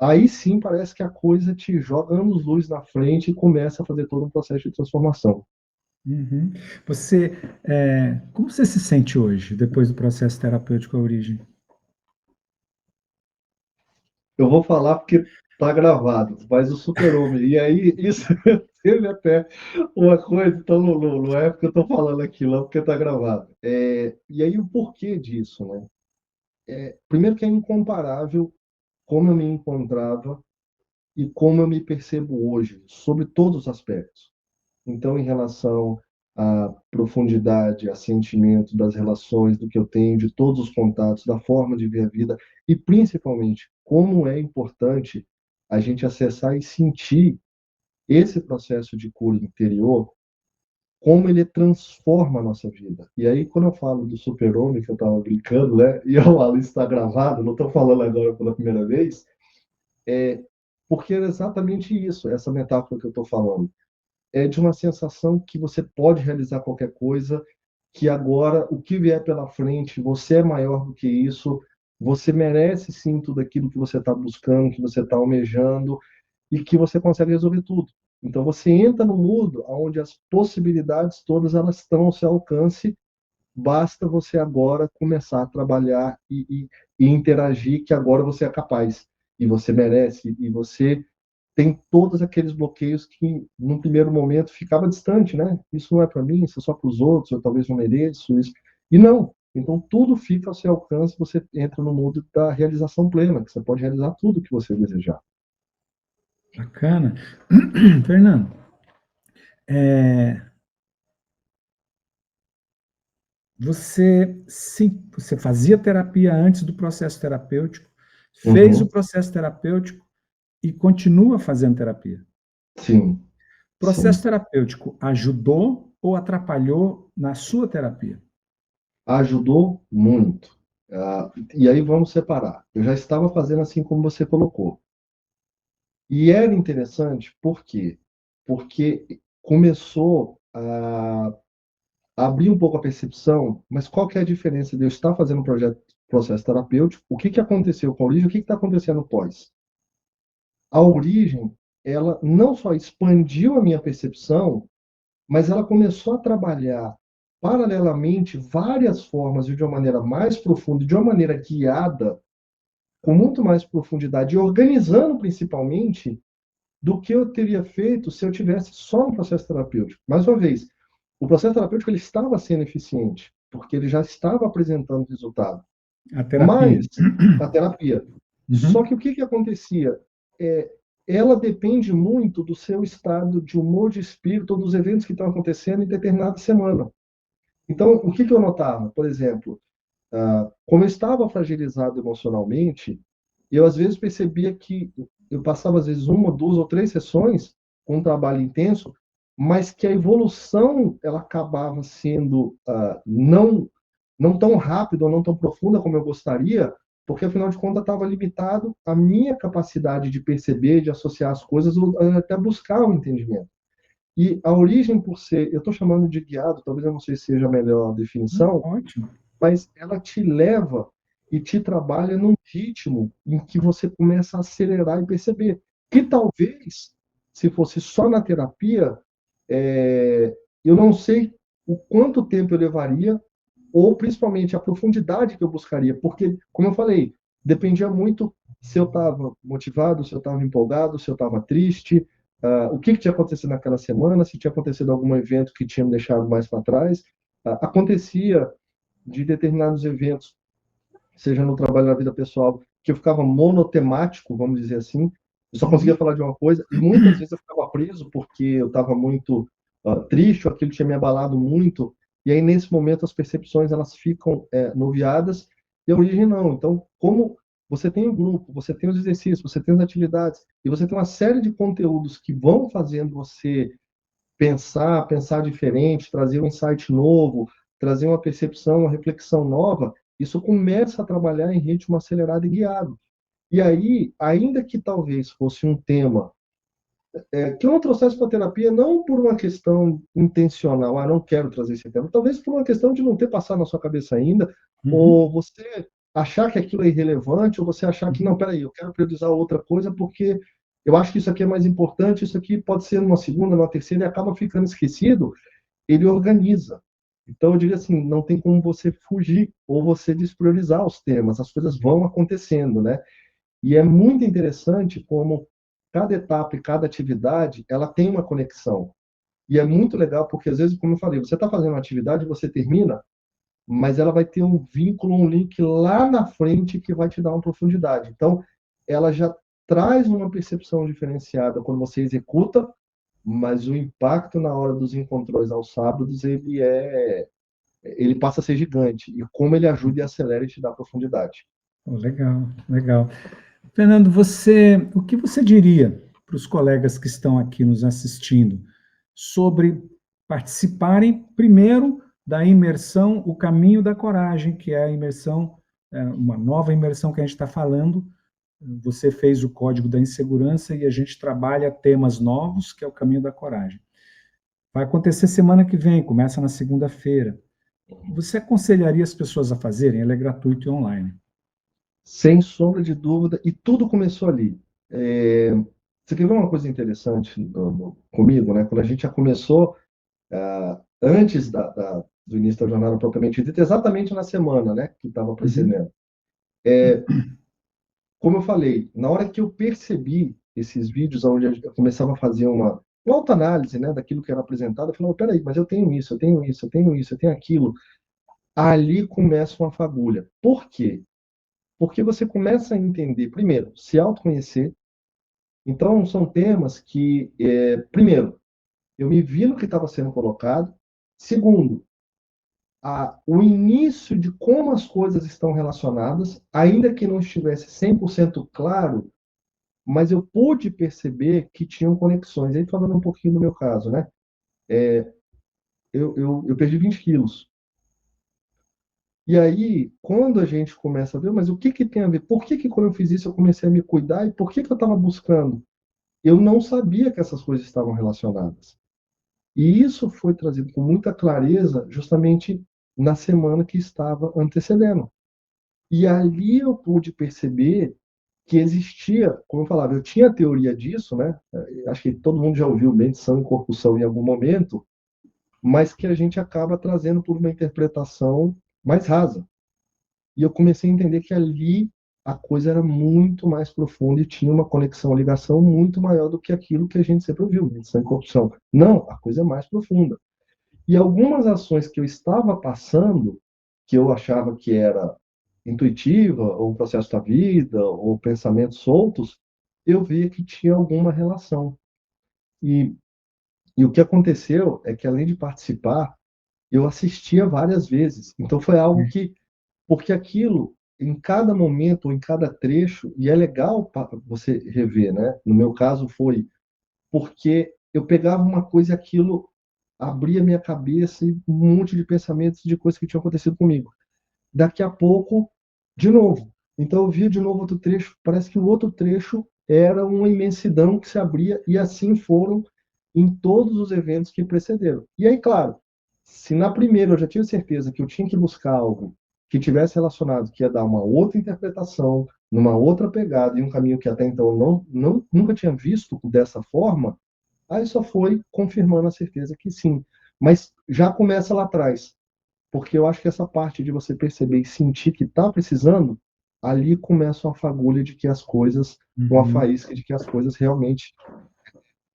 aí sim parece que a coisa te joga anos-luz na frente e começa a fazer todo um processo de transformação. Uhum. Você, como você se sente hoje, depois do processo terapêutico à origem? Eu vou falar porque tá gravado, mas o super-homem. E aí, isso teve até uma coisa, então não é porque eu tô falando aquilo, é porque tá gravado. E aí, o porquê disso, né? Primeiro que é incomparável como eu me encontrava e como eu me percebo hoje, sobre todos os aspectos. Então, em relação à profundidade, a sentimento das relações, do que eu tenho, de todos os contatos, da forma de ver a vida, e principalmente como é importante a gente acessar e sentir esse processo de cura interior, como ele transforma a nossa vida. E aí, quando eu falo do super-homem, que eu estava brincando, né? E eu falo, isso está gravado, não estou falando agora pela primeira vez, porque é exatamente isso, essa metáfora que eu estou falando de uma sensação que você pode realizar qualquer coisa, que agora o que vier pela frente, você é maior do que isso, você merece sim tudo aquilo que você está buscando, que você está almejando e que você consegue resolver tudo. Então você entra no mundo onde as possibilidades todas elas estão ao seu alcance, basta você agora começar a trabalhar e interagir, que agora você é capaz e você merece e você tem todos aqueles bloqueios que, num primeiro momento, ficava distante, né? Isso não é para mim, isso é só para os outros, eu talvez não mereço isso. E não. Então, tudo fica ao seu alcance, você entra no mundo da realização plena, que você pode realizar tudo que você desejar. Bacana. Fernando, é, você fazia terapia antes do processo terapêutico, fez o Uhum. processo terapêutico e continua fazendo terapia. Sim, O processo sim. terapêutico ajudou ou atrapalhou na sua terapia? Ajudou muito. E aí vamos separar. Eu já estava fazendo assim como você colocou. E era interessante, por quê? Porque começou a abrir um pouco a percepção, mas qual que é a diferença de eu estar fazendo um processo terapêutico, o que que aconteceu com a origem, o que está acontecendo pós? A origem, ela não só expandiu a minha percepção, mas ela começou a trabalhar paralelamente várias formas e de uma maneira mais profunda, de uma maneira guiada, com muito mais profundidade, e organizando principalmente do que eu teria feito se eu tivesse só no processo terapêutico. Mais uma vez, o processo terapêutico ele estava sendo eficiente, porque ele já estava apresentando resultado. A terapia. Mas a terapia. Só Uhum. que o que que acontecia? É, ela depende muito do seu estado de humor, de espírito, ou dos eventos que estão acontecendo em determinada semana. Então, o que eu notava? Por exemplo, como eu estava fragilizado emocionalmente, eu às vezes percebia que eu passava às vezes uma, duas ou três sessões com um trabalho intenso, mas que a evolução ela acabava sendo não tão rápida ou não tão profunda como eu gostaria, porque afinal de contas estava limitado a minha capacidade de perceber, de associar as coisas, ou até buscar o entendimento. E a origem por ser, eu estou chamando de guiado, talvez eu não sei se seja a melhor definição, Ótimo. mas ela te leva e te trabalha num ritmo em que você começa a acelerar e perceber que talvez, se fosse só na terapia, eu não sei o quanto tempo eu levaria, ou principalmente a profundidade que eu buscaria, porque, como eu falei, dependia muito se eu estava motivado, se eu estava empolgado, se eu estava triste, o que tinha acontecido naquela semana, se tinha acontecido algum evento que tinha me deixado mais para trás. Acontecia de determinados eventos, seja no trabalho ou na vida pessoal, que eu ficava monotemático, vamos dizer assim, eu só conseguia falar de uma coisa, e muitas vezes eu ficava preso porque eu estava muito triste, ou aquilo tinha me abalado muito, e aí nesse momento as percepções elas ficam nuviadas, e a origem não. Então, como você tem o grupo, você tem os exercícios, você tem as atividades, e você tem uma série de conteúdos que vão fazendo você pensar diferente, trazer um insight novo, trazer uma percepção, uma reflexão nova, isso começa a trabalhar em ritmo acelerado e guiado. E aí, ainda que talvez fosse um tema que eu não trouxesse para a terapia, não por uma questão intencional, não quero trazer esse tema, talvez por uma questão de não ter passado na sua cabeça ainda, Uhum. ou você achar que aquilo é irrelevante, ou você achar que, não, peraí, eu quero priorizar outra coisa porque eu acho que isso aqui é mais importante, isso aqui pode ser numa segunda, numa terceira, e acaba ficando esquecido, ele organiza. Então, eu diria assim, não tem como você fugir ou você despriorizar os temas, as coisas vão acontecendo, né? E é muito interessante como cada etapa e cada atividade, ela tem uma conexão. E é muito legal porque, às vezes, como eu falei, você está fazendo uma atividade, você termina, mas ela vai ter um vínculo, um link lá na frente que vai te dar uma profundidade. Então, ela já traz uma percepção diferenciada quando você executa, mas o impacto na hora dos encontrões aos sábados, ele passa a ser gigante. E como ele ajuda e acelera e te dá profundidade. Oh, legal, legal. Fernando, o que você diria para os colegas que estão aqui nos assistindo sobre participarem primeiro da imersão O Caminho da Coragem, que é a imersão, uma nova imersão que a gente está falando. Você fez o Código da Insegurança e a gente trabalha temas novos, que é o Caminho da Coragem. Vai acontecer semana que vem, começa na segunda-feira. Você aconselharia as pessoas a fazerem? Ela é gratuita e online. Sem sombra de dúvida, e tudo começou ali. Você quer ver uma coisa interessante comigo, né? Quando a gente já começou, antes do início da jornada propriamente dita, exatamente na semana, né, que estava Uhum. precedendo. Como eu falei, na hora que eu percebi esses vídeos onde eu começava a fazer uma autoanálise, né, daquilo que era apresentado, eu falei, peraí, mas eu tenho isso, eu tenho isso, eu tenho isso, eu tenho aquilo. Ali começa uma fagulha. Por quê? Porque você começa a entender, primeiro, se autoconhecer. Então, são temas que, primeiro, eu me vi no que estava sendo colocado. Segundo, o início de como as coisas estão relacionadas, ainda que não estivesse 100% claro, mas eu pude perceber que tinham conexões. Aí, falando um pouquinho do meu caso, né? Eu perdi 20 quilos. E aí, quando a gente começa a ver, mas o que que tem a ver? Por que que quando eu fiz isso eu comecei a me cuidar e por que que eu estava buscando? Eu não sabia que essas coisas estavam relacionadas. E isso foi trazido com muita clareza justamente na semana que estava antecedendo. E ali eu pude perceber que existia, como eu falava, eu tinha a teoria disso, né? Acho que todo mundo já ouviu medição e corpusão em algum momento, mas que a gente acaba trazendo por uma interpretação mais rasa. E eu comecei a entender que ali a coisa era muito mais profunda e tinha uma conexão, uma ligação muito maior do que aquilo que a gente sempre ouviu, medição e corrupção. Não, a coisa é mais profunda. E algumas ações que eu estava passando, que eu achava que era intuitiva, ou um processo da vida, ou pensamentos soltos, eu via que tinha alguma relação. E, e o que aconteceu é que, além de participar, eu assistia várias vezes. Então foi algo que, porque aquilo, em cada momento, ou em cada trecho, e é legal você rever, né? No meu caso foi porque eu pegava uma coisa e aquilo abria minha cabeça e um monte de pensamentos de coisas que tinham acontecido comigo. Daqui a pouco, de novo. Então eu via de novo outro trecho, parece que o outro trecho era uma imensidão que se abria, e assim foram em todos os eventos que precederam. E aí, claro, se na primeira eu já tinha certeza que eu tinha que buscar algo que tivesse relacionado, que ia dar uma outra interpretação, numa outra pegada, e um caminho que até então eu nunca tinha visto dessa forma, aí só foi confirmando a certeza que sim. Mas já começa lá atrás, porque eu acho que essa parte de você perceber e sentir que está precisando, ali começa uma fagulha de que as coisas, uma Uhum. faísca de que as coisas realmente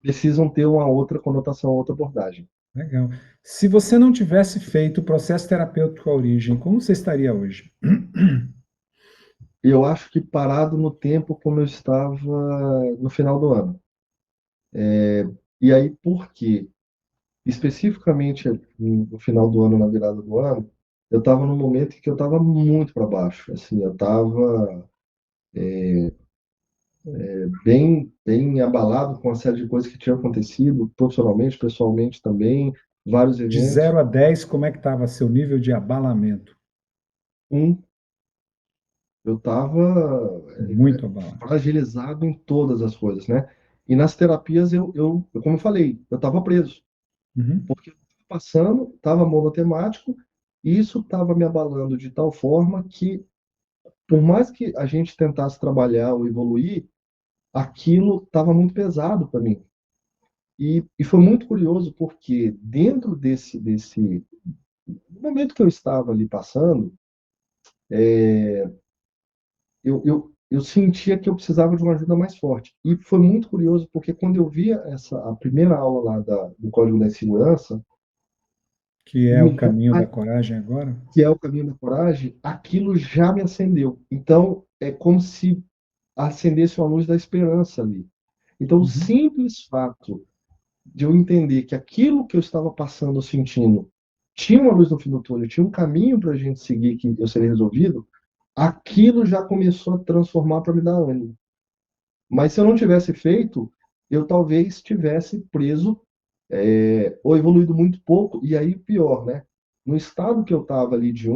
precisam ter uma outra conotação, outra abordagem. Legal. Se você não tivesse feito o processo terapêutico à origem, como você estaria hoje? E eu acho que parado no tempo como eu estava no final do ano. E aí, por quê? Especificamente no final do ano, na virada do ano, eu estava num momento em que eu estava muito para baixo. Assim, eu estava bem abalado com uma série de coisas que tinham acontecido, profissionalmente, pessoalmente também, vários De eventos. 0 a 10, como é que estava seu nível de abalamento? Um, eu estava Muito abalado. fragilizado em todas as coisas, né? E nas terapias, como eu falei, eu estava preso, Uhum. porque eu estava passando, estava monotemático, e isso estava me abalando de tal forma que, por mais que a gente tentasse trabalhar ou evoluir, aquilo estava muito pesado para mim. E foi muito curioso porque dentro desse momento que eu estava ali passando, eu sentia que eu precisava de uma ajuda mais forte. E foi muito curioso porque quando eu via a primeira aula lá do Código da Insegurança, Que é o me veio caminho da coragem agora? que é o caminho da coragem, aquilo já me acendeu. Então, é como se acendesse uma luz da esperança ali. Então, o Uhum. simples fato de eu entender que aquilo que eu estava passando, sentindo, tinha uma luz no fim do túnel, tinha um caminho para a gente seguir que eu seria resolvido, aquilo já começou a transformar para me dar ânimo. Mas se eu não tivesse feito, eu talvez tivesse preso, ou evoluído muito pouco, e aí pior, né? No estado que eu estava ali de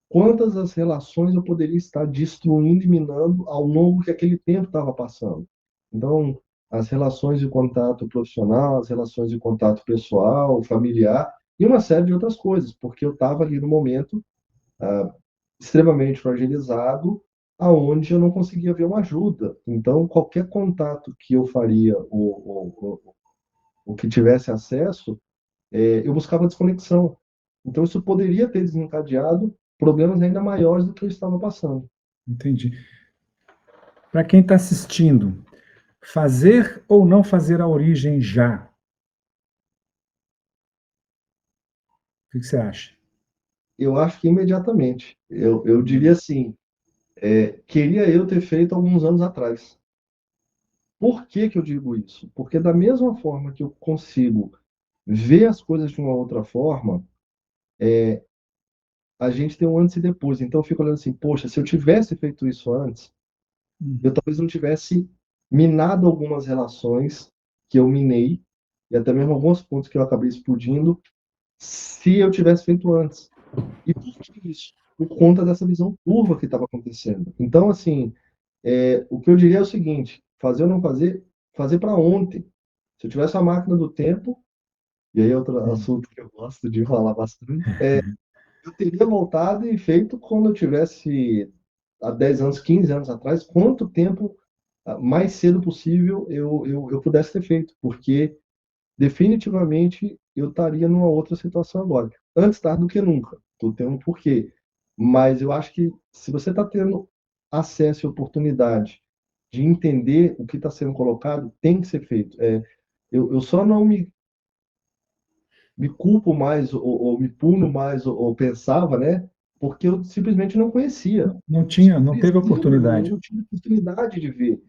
quantas as relações eu poderia estar destruindo e minando ao longo que aquele tempo estava passando. Então, as relações de contato profissional, as relações de contato pessoal, familiar e uma série de outras coisas, porque eu estava ali no momento extremamente fragilizado, aonde eu não conseguia ver uma ajuda. Então, qualquer contato que eu faria ou que tivesse acesso, eu buscava desconexão. Então, isso poderia ter desencadeado problemas ainda maiores do que eu estava passando. Entendi. Para quem está assistindo, fazer ou não fazer a origem já? O que você acha? Eu acho que imediatamente. Eu diria assim, queria eu ter feito alguns anos atrás. Por que que eu digo isso? Porque da mesma forma que eu consigo ver as coisas de uma outra forma, a gente tem um antes e depois. Então eu fico olhando assim, poxa, se eu tivesse feito isso antes, eu Uhum. talvez não tivesse minado algumas relações que eu minei, e até mesmo alguns pontos que eu acabei explodindo, se eu tivesse feito antes. E por que isso? Por conta dessa visão turva que estava acontecendo. Então, assim, o que eu diria é o seguinte: fazer ou não fazer, fazer para ontem. Se eu tivesse a máquina do tempo, e aí é outro Sim. assunto que eu gosto de falar bastante, eu teria voltado e feito quando eu tivesse há 10 anos, 15 anos atrás, quanto tempo mais cedo possível eu pudesse ter feito, porque definitivamente eu estaria numa outra situação agora. Antes tarde do que nunca. Tudo tem um porquê. Mas eu acho que se você está tendo acesso e oportunidade de entender o que está sendo colocado, tem que ser feito. Eu só não me culpo mais, ou me puno mais, ou pensava, né? porque eu simplesmente não conhecia. Não teve Eu oportunidade. não tive oportunidade de ver.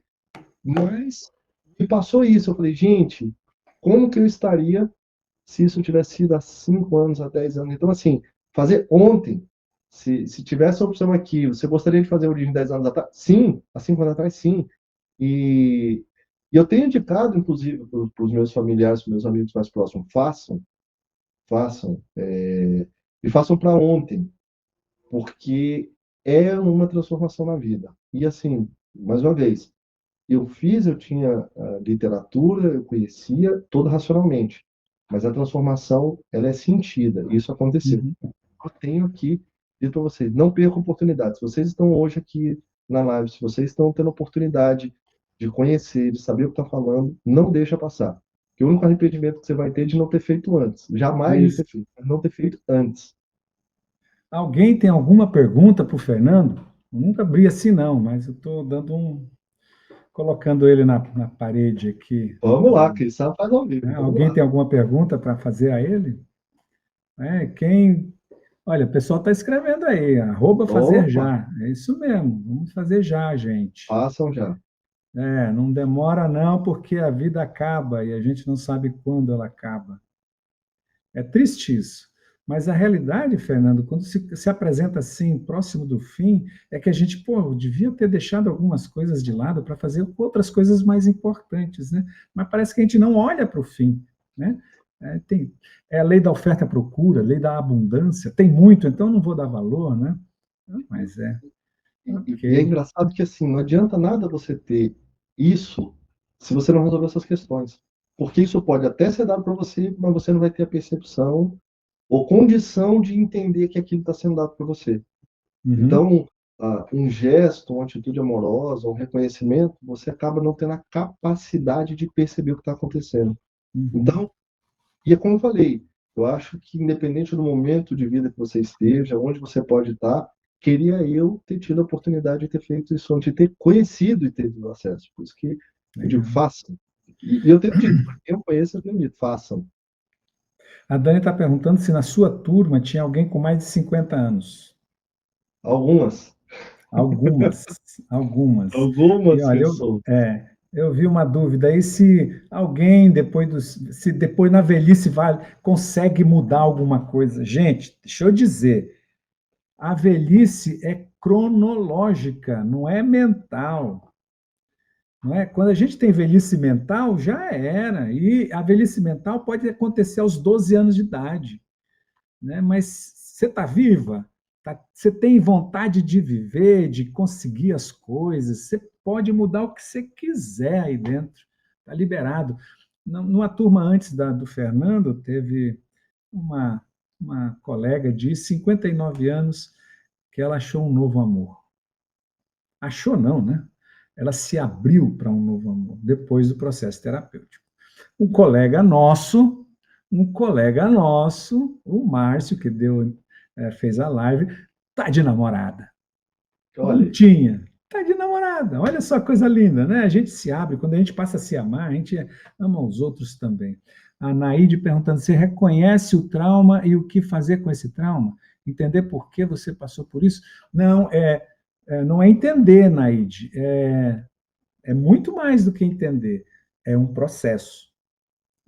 Mas me passou isso. Eu falei, gente, como que eu estaria se isso tivesse sido há 5 anos, há 10 anos? Então, assim, fazer ontem, se tivesse a opção aqui, você gostaria de fazer o de 10 anos atrás? Sim, há 5 anos atrás, sim. E, e eu tenho indicado, inclusive, para os meus familiares, para os meus amigos mais próximos, façam, e façam para ontem, porque é uma transformação na vida. E assim, mais uma vez, eu tinha literatura, eu conhecia todo racionalmente, mas a transformação, ela é sentida, isso aconteceu. Uhum. Eu tenho aqui dito para vocês, não percam oportunidades. Se vocês estão hoje aqui na live, se vocês estão tendo oportunidade de conhecer, de saber o que está falando, não deixa passar. Porque o único arrependimento que você vai ter é de não ter feito antes. Jamais de Isso. ter feito, mas não ter feito antes. Alguém tem alguma pergunta para o Fernando? Eu nunca abri assim, não, mas eu estou colocando ele na parede aqui. Vamos lá, quem sabe faz ao vivo. Né? Vamos Alguém lá. tem alguma pergunta para fazer a ele? Olha, o pessoal está escrevendo aí, @fazer Opa, já. É isso mesmo, vamos fazer já, gente. façam já. Não demora não, porque a vida acaba e a gente não sabe quando ela acaba. É triste isso. Mas a realidade, Fernando, quando se apresenta assim, próximo do fim, é que a gente, pô, devia ter deixado algumas coisas de lado para fazer outras coisas mais importantes, né? Mas parece que a gente não olha para o fim, né? É a lei da oferta e procura, lei da abundância. Tem muito, então não vou dar valor, né? Mas E é ok. engraçado que assim, não adianta nada você ter isso se você não resolver essas questões. Porque isso pode até ser dado para você, mas você não vai ter a percepção ou condição de entender que aquilo está sendo dado para você. Uhum, Então, um gesto, uma atitude amorosa, um reconhecimento, você acaba não tendo a capacidade de perceber o que está acontecendo. uhum. Então, e é como eu falei, eu acho que independente do momento de vida que você esteja, onde você pode estar, queria eu ter tido a oportunidade de ter feito isso antes, de ter conhecido e ter tido acesso. Por isso que eu digo, Legal. façam. E eu tenho dito, para quem eu conheço, eu tenho dito, façam. A Dani está perguntando se na sua turma tinha alguém com mais de 50 anos. Algumas, Algumas, algumas. E algumas olha, pessoas. eu vi uma dúvida aí se alguém se depois na velhice consegue mudar alguma coisa. Gente, deixa eu dizer, a velhice é cronológica, não é mental. Não é? Quando a gente tem velhice mental, já era. E a velhice mental pode acontecer aos 12 anos de idade, né? Mas você está viva, você tem vontade de viver, de conseguir as coisas, você pode mudar o que você quiser aí dentro, está liberado. Numa turma antes do Fernando, teve uma, uma colega de 59 anos que ela achou um novo amor. Achou não, né? Ela se abriu para um novo amor depois do processo terapêutico. Um colega nosso, o Márcio, que fez a live, tá de namorada. Não Olha, tinha. Tá de namorada. Olha só que coisa linda, né? A gente se abre, quando a gente passa a se amar, a gente ama os outros também. A Naide perguntando: você reconhece o trauma e o que fazer com esse trauma? Entender por que você passou por isso? Não, não é entender, Naide. É muito mais do que entender. É um processo.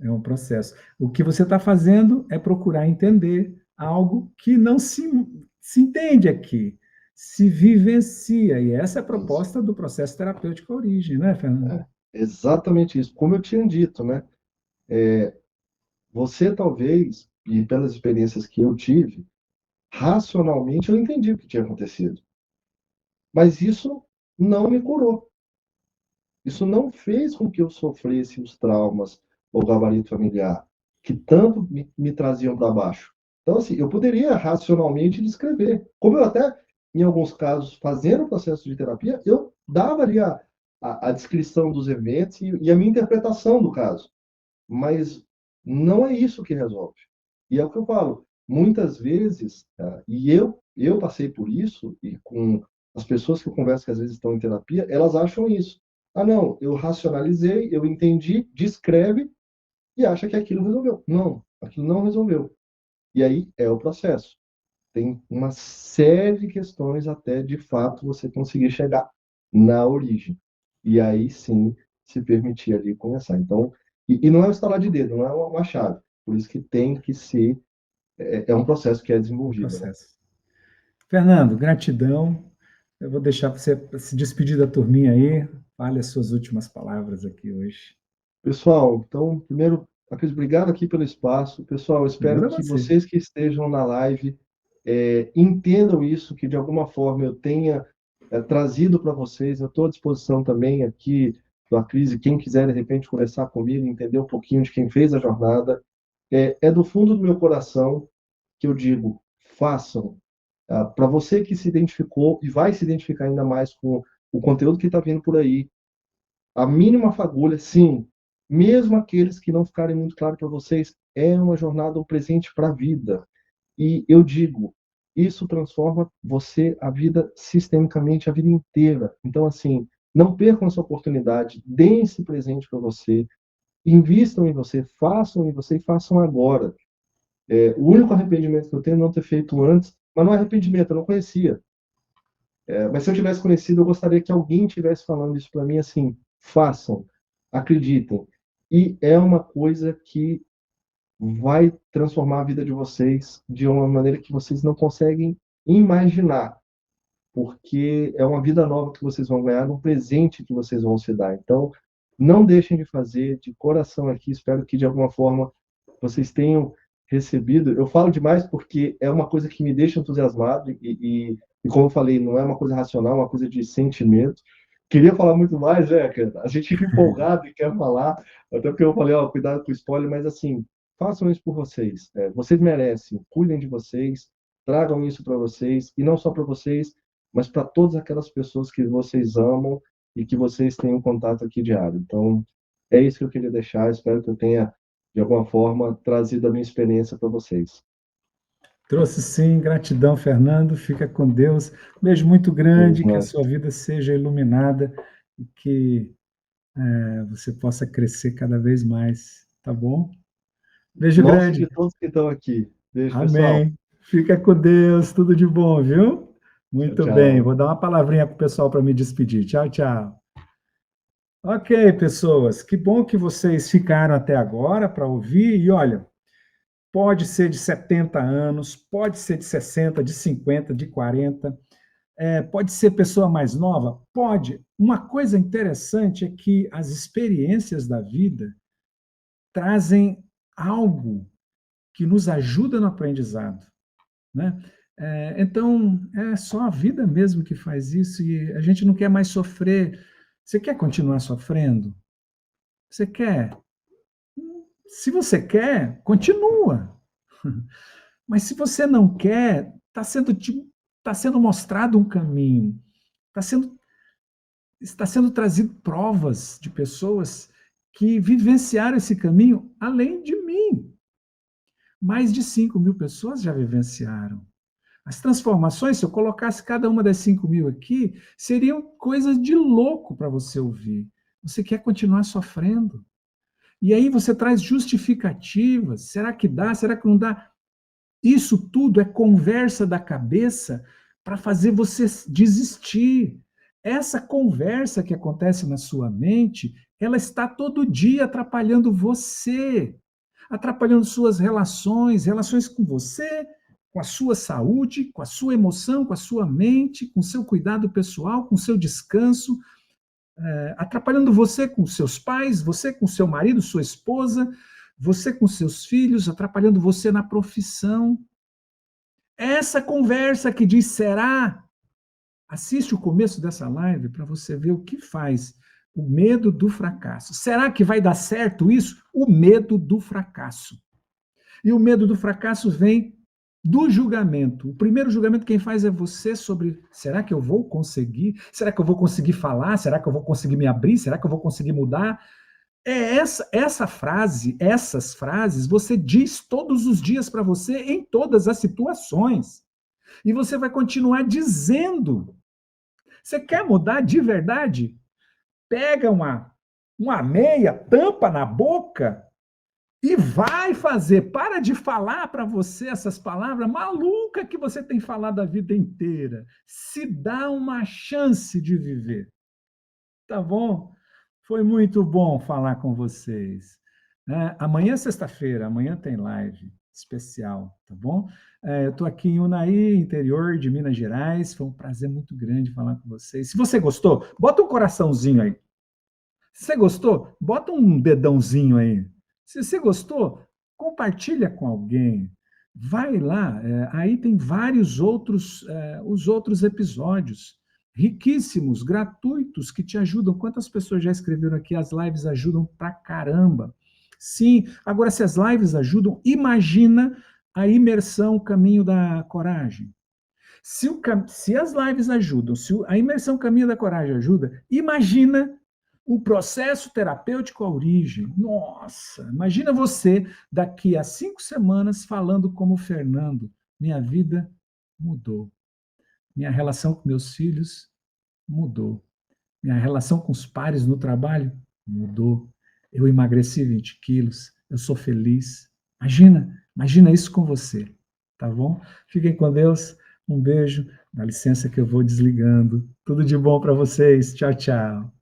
É um processo. O que você está fazendo é procurar entender algo que não se entende aqui, se vivencia. E essa é a isso. proposta do processo terapêutico à origem, né, Fernando? É, exatamente isso. Como eu tinha dito, né? Você talvez, e pelas experiências que eu tive, racionalmente eu entendi o que tinha acontecido. Mas isso não me curou. Isso não fez com que eu sofresse os traumas ou gabarito familiar que tanto me traziam para baixo. Então, assim, eu poderia racionalmente descrever. Como eu até, em alguns casos, fazendo o processo de terapia, eu dava ali a descrição dos eventos e a minha interpretação do caso. Mas não é isso que resolve. E é o que eu falo. Muitas vezes, e eu passei por isso, e com as pessoas que eu converso que às vezes estão em terapia, elas acham isso. Ah, não, eu racionalizei, eu entendi, descreve e acha que aquilo resolveu. Não, aquilo não resolveu. E aí é o processo. Tem uma série de questões até, de fato, você conseguir chegar na origem. E aí sim se permitir ali começar. Então, e não é um estalar de dedo, não é uma chave. Por isso que tem que ser, é um processo que é desenvolvido, né? Processo. Fernando, gratidão. Eu vou deixar você se despedir da turminha aí. Fale as suas últimas palavras aqui hoje. Pessoal, então, primeiro, Cris, obrigado aqui pelo espaço. Pessoal, espero Obrigado a que você. vocês que estejam na live entendam isso, que de alguma forma eu tenha trazido para vocês. Eu estou à disposição também aqui da Cris, e quem quiser de repente conversar comigo, entender um pouquinho de quem fez a jornada. É do fundo do meu coração que eu digo, façam. Para você que se identificou e vai se identificar ainda mais com o conteúdo que está vindo por aí, a mínima fagulha, sim, mesmo aqueles que não ficarem muito claro para vocês, é uma jornada, um presente para a vida. E eu digo, isso transforma você, a vida, sistemicamente, a vida inteira. Então, assim, não percam essa oportunidade, deem esse presente para você, invistam em você, façam em você e façam agora. O único arrependimento que eu tenho é não ter feito antes, mas não é arrependimento, eu não conhecia. Mas se eu tivesse conhecido, eu gostaria que alguém tivesse falando isso para mim assim: façam, acreditem. E é uma coisa que vai transformar a vida de vocês de uma maneira que vocês não conseguem imaginar, porque é uma vida nova que vocês vão ganhar, um presente que vocês vão se dar. Então, não deixem de fazer, de coração aqui. Espero que de alguma forma vocês tenham recebido. Eu falo demais porque é uma coisa que me deixa entusiasmado e como eu falei, não é uma coisa racional, é uma coisa de sentimento. Queria falar muito mais, cara. A gente fica empolgado e quer falar, até porque eu falei, ó, cuidado com o spoiler, mas assim, façam isso por vocês. Vocês merecem, cuidem de vocês, tragam isso para vocês, e não só para vocês, mas para todas aquelas pessoas que vocês amam e que vocês têm um contato aqui diário. Então, é isso que eu queria deixar. Espero que eu tenha, de alguma forma, trazido a minha experiência para vocês. Trouxe sim, gratidão, Fernando. Fica com Deus. Beijo muito grande, que a Uhum. sua vida seja iluminada e que você possa crescer cada vez mais, tá bom? Beijo Nosso e de grande. todos que estão aqui. Beijo, pessoal. Amém. Fica com Deus, tudo de bom, viu? Tchau, Muito bem. tchau. Vou dar uma palavrinha para o pessoal para me despedir. Tchau, tchau. Ok, pessoas, que bom que vocês ficaram até agora para ouvir. E olha, pode ser de 70 anos, pode ser de 60, de 50, de 40, pode ser pessoa mais nova? Pode. Uma coisa interessante é que as experiências da vida trazem algo que nos ajuda no aprendizado, né? Então, é só a vida mesmo que faz isso e a gente não quer mais sofrer. Você quer continuar sofrendo? Você quer? Se você quer, continua. Mas se você não quer, tá sendo mostrado um caminho, tá sendo, está sendo trazido provas de pessoas que vivenciaram esse caminho além de mim. Mais de 5.000 pessoas já vivenciaram. As transformações, se eu colocasse cada uma das 5.000 aqui, seriam coisas de louco para você ouvir. Você quer continuar sofrendo. E aí você traz justificativas. Será que dá? Será que não dá? Isso tudo é conversa da cabeça para fazer você desistir. Essa conversa que acontece na sua mente, ela está todo dia atrapalhando você, atrapalhando suas relações, relações com você, com a sua saúde, com a sua emoção, com a sua mente, com o seu cuidado pessoal, com o seu descanso, atrapalhando você com seus pais, você com seu marido, sua esposa, você com seus filhos, atrapalhando você na profissão. Essa conversa que diz será, assiste o começo dessa live para você ver o que faz o medo do fracasso. Será que vai dar certo isso? O medo do fracasso. E o medo do fracasso vem do julgamento. O primeiro julgamento quem faz é você sobre será que eu vou conseguir? Será que eu vou conseguir falar? Será que eu vou conseguir me abrir? Será que eu vou conseguir mudar? Essa frase, essas frases, você diz todos os dias para você em todas as situações. E você vai continuar dizendo. Você quer mudar de verdade? Pega uma meia, tampa na boca E vai fazer. Para de falar para você essas palavras malucas que você tem falado a vida inteira. Se dá uma chance de viver. Tá bom? Foi muito bom falar com vocês. Amanhã, sexta-feira, amanhã tem live especial, tá bom? Eu estou aqui em Unai, interior de Minas Gerais. Foi um prazer muito grande falar com vocês. Se você gostou, bota um coraçãozinho aí. Se você gostou, bota um dedãozinho aí. Se você gostou, compartilha com alguém. Vai lá, aí tem vários outros, os outros episódios, riquíssimos, gratuitos, que te ajudam. Quantas pessoas já escreveram aqui? As lives ajudam pra caramba. Sim, agora se as lives ajudam, imagina a imersão, o caminho da coragem. Se as lives ajudam, se a imersão Caminho da Coragem ajuda, imagina o processo terapêutico à origem. Nossa, imagina você daqui a 5 semanas falando como Fernando. Minha vida mudou. Minha relação com meus filhos mudou. Minha relação com os pares no trabalho mudou. Eu emagreci 20 quilos. Eu sou feliz. Imagina isso com você. Tá bom? Fiquem com Deus. Um beijo. Dá licença que eu vou desligando. Tudo de bom para vocês. Tchau, tchau.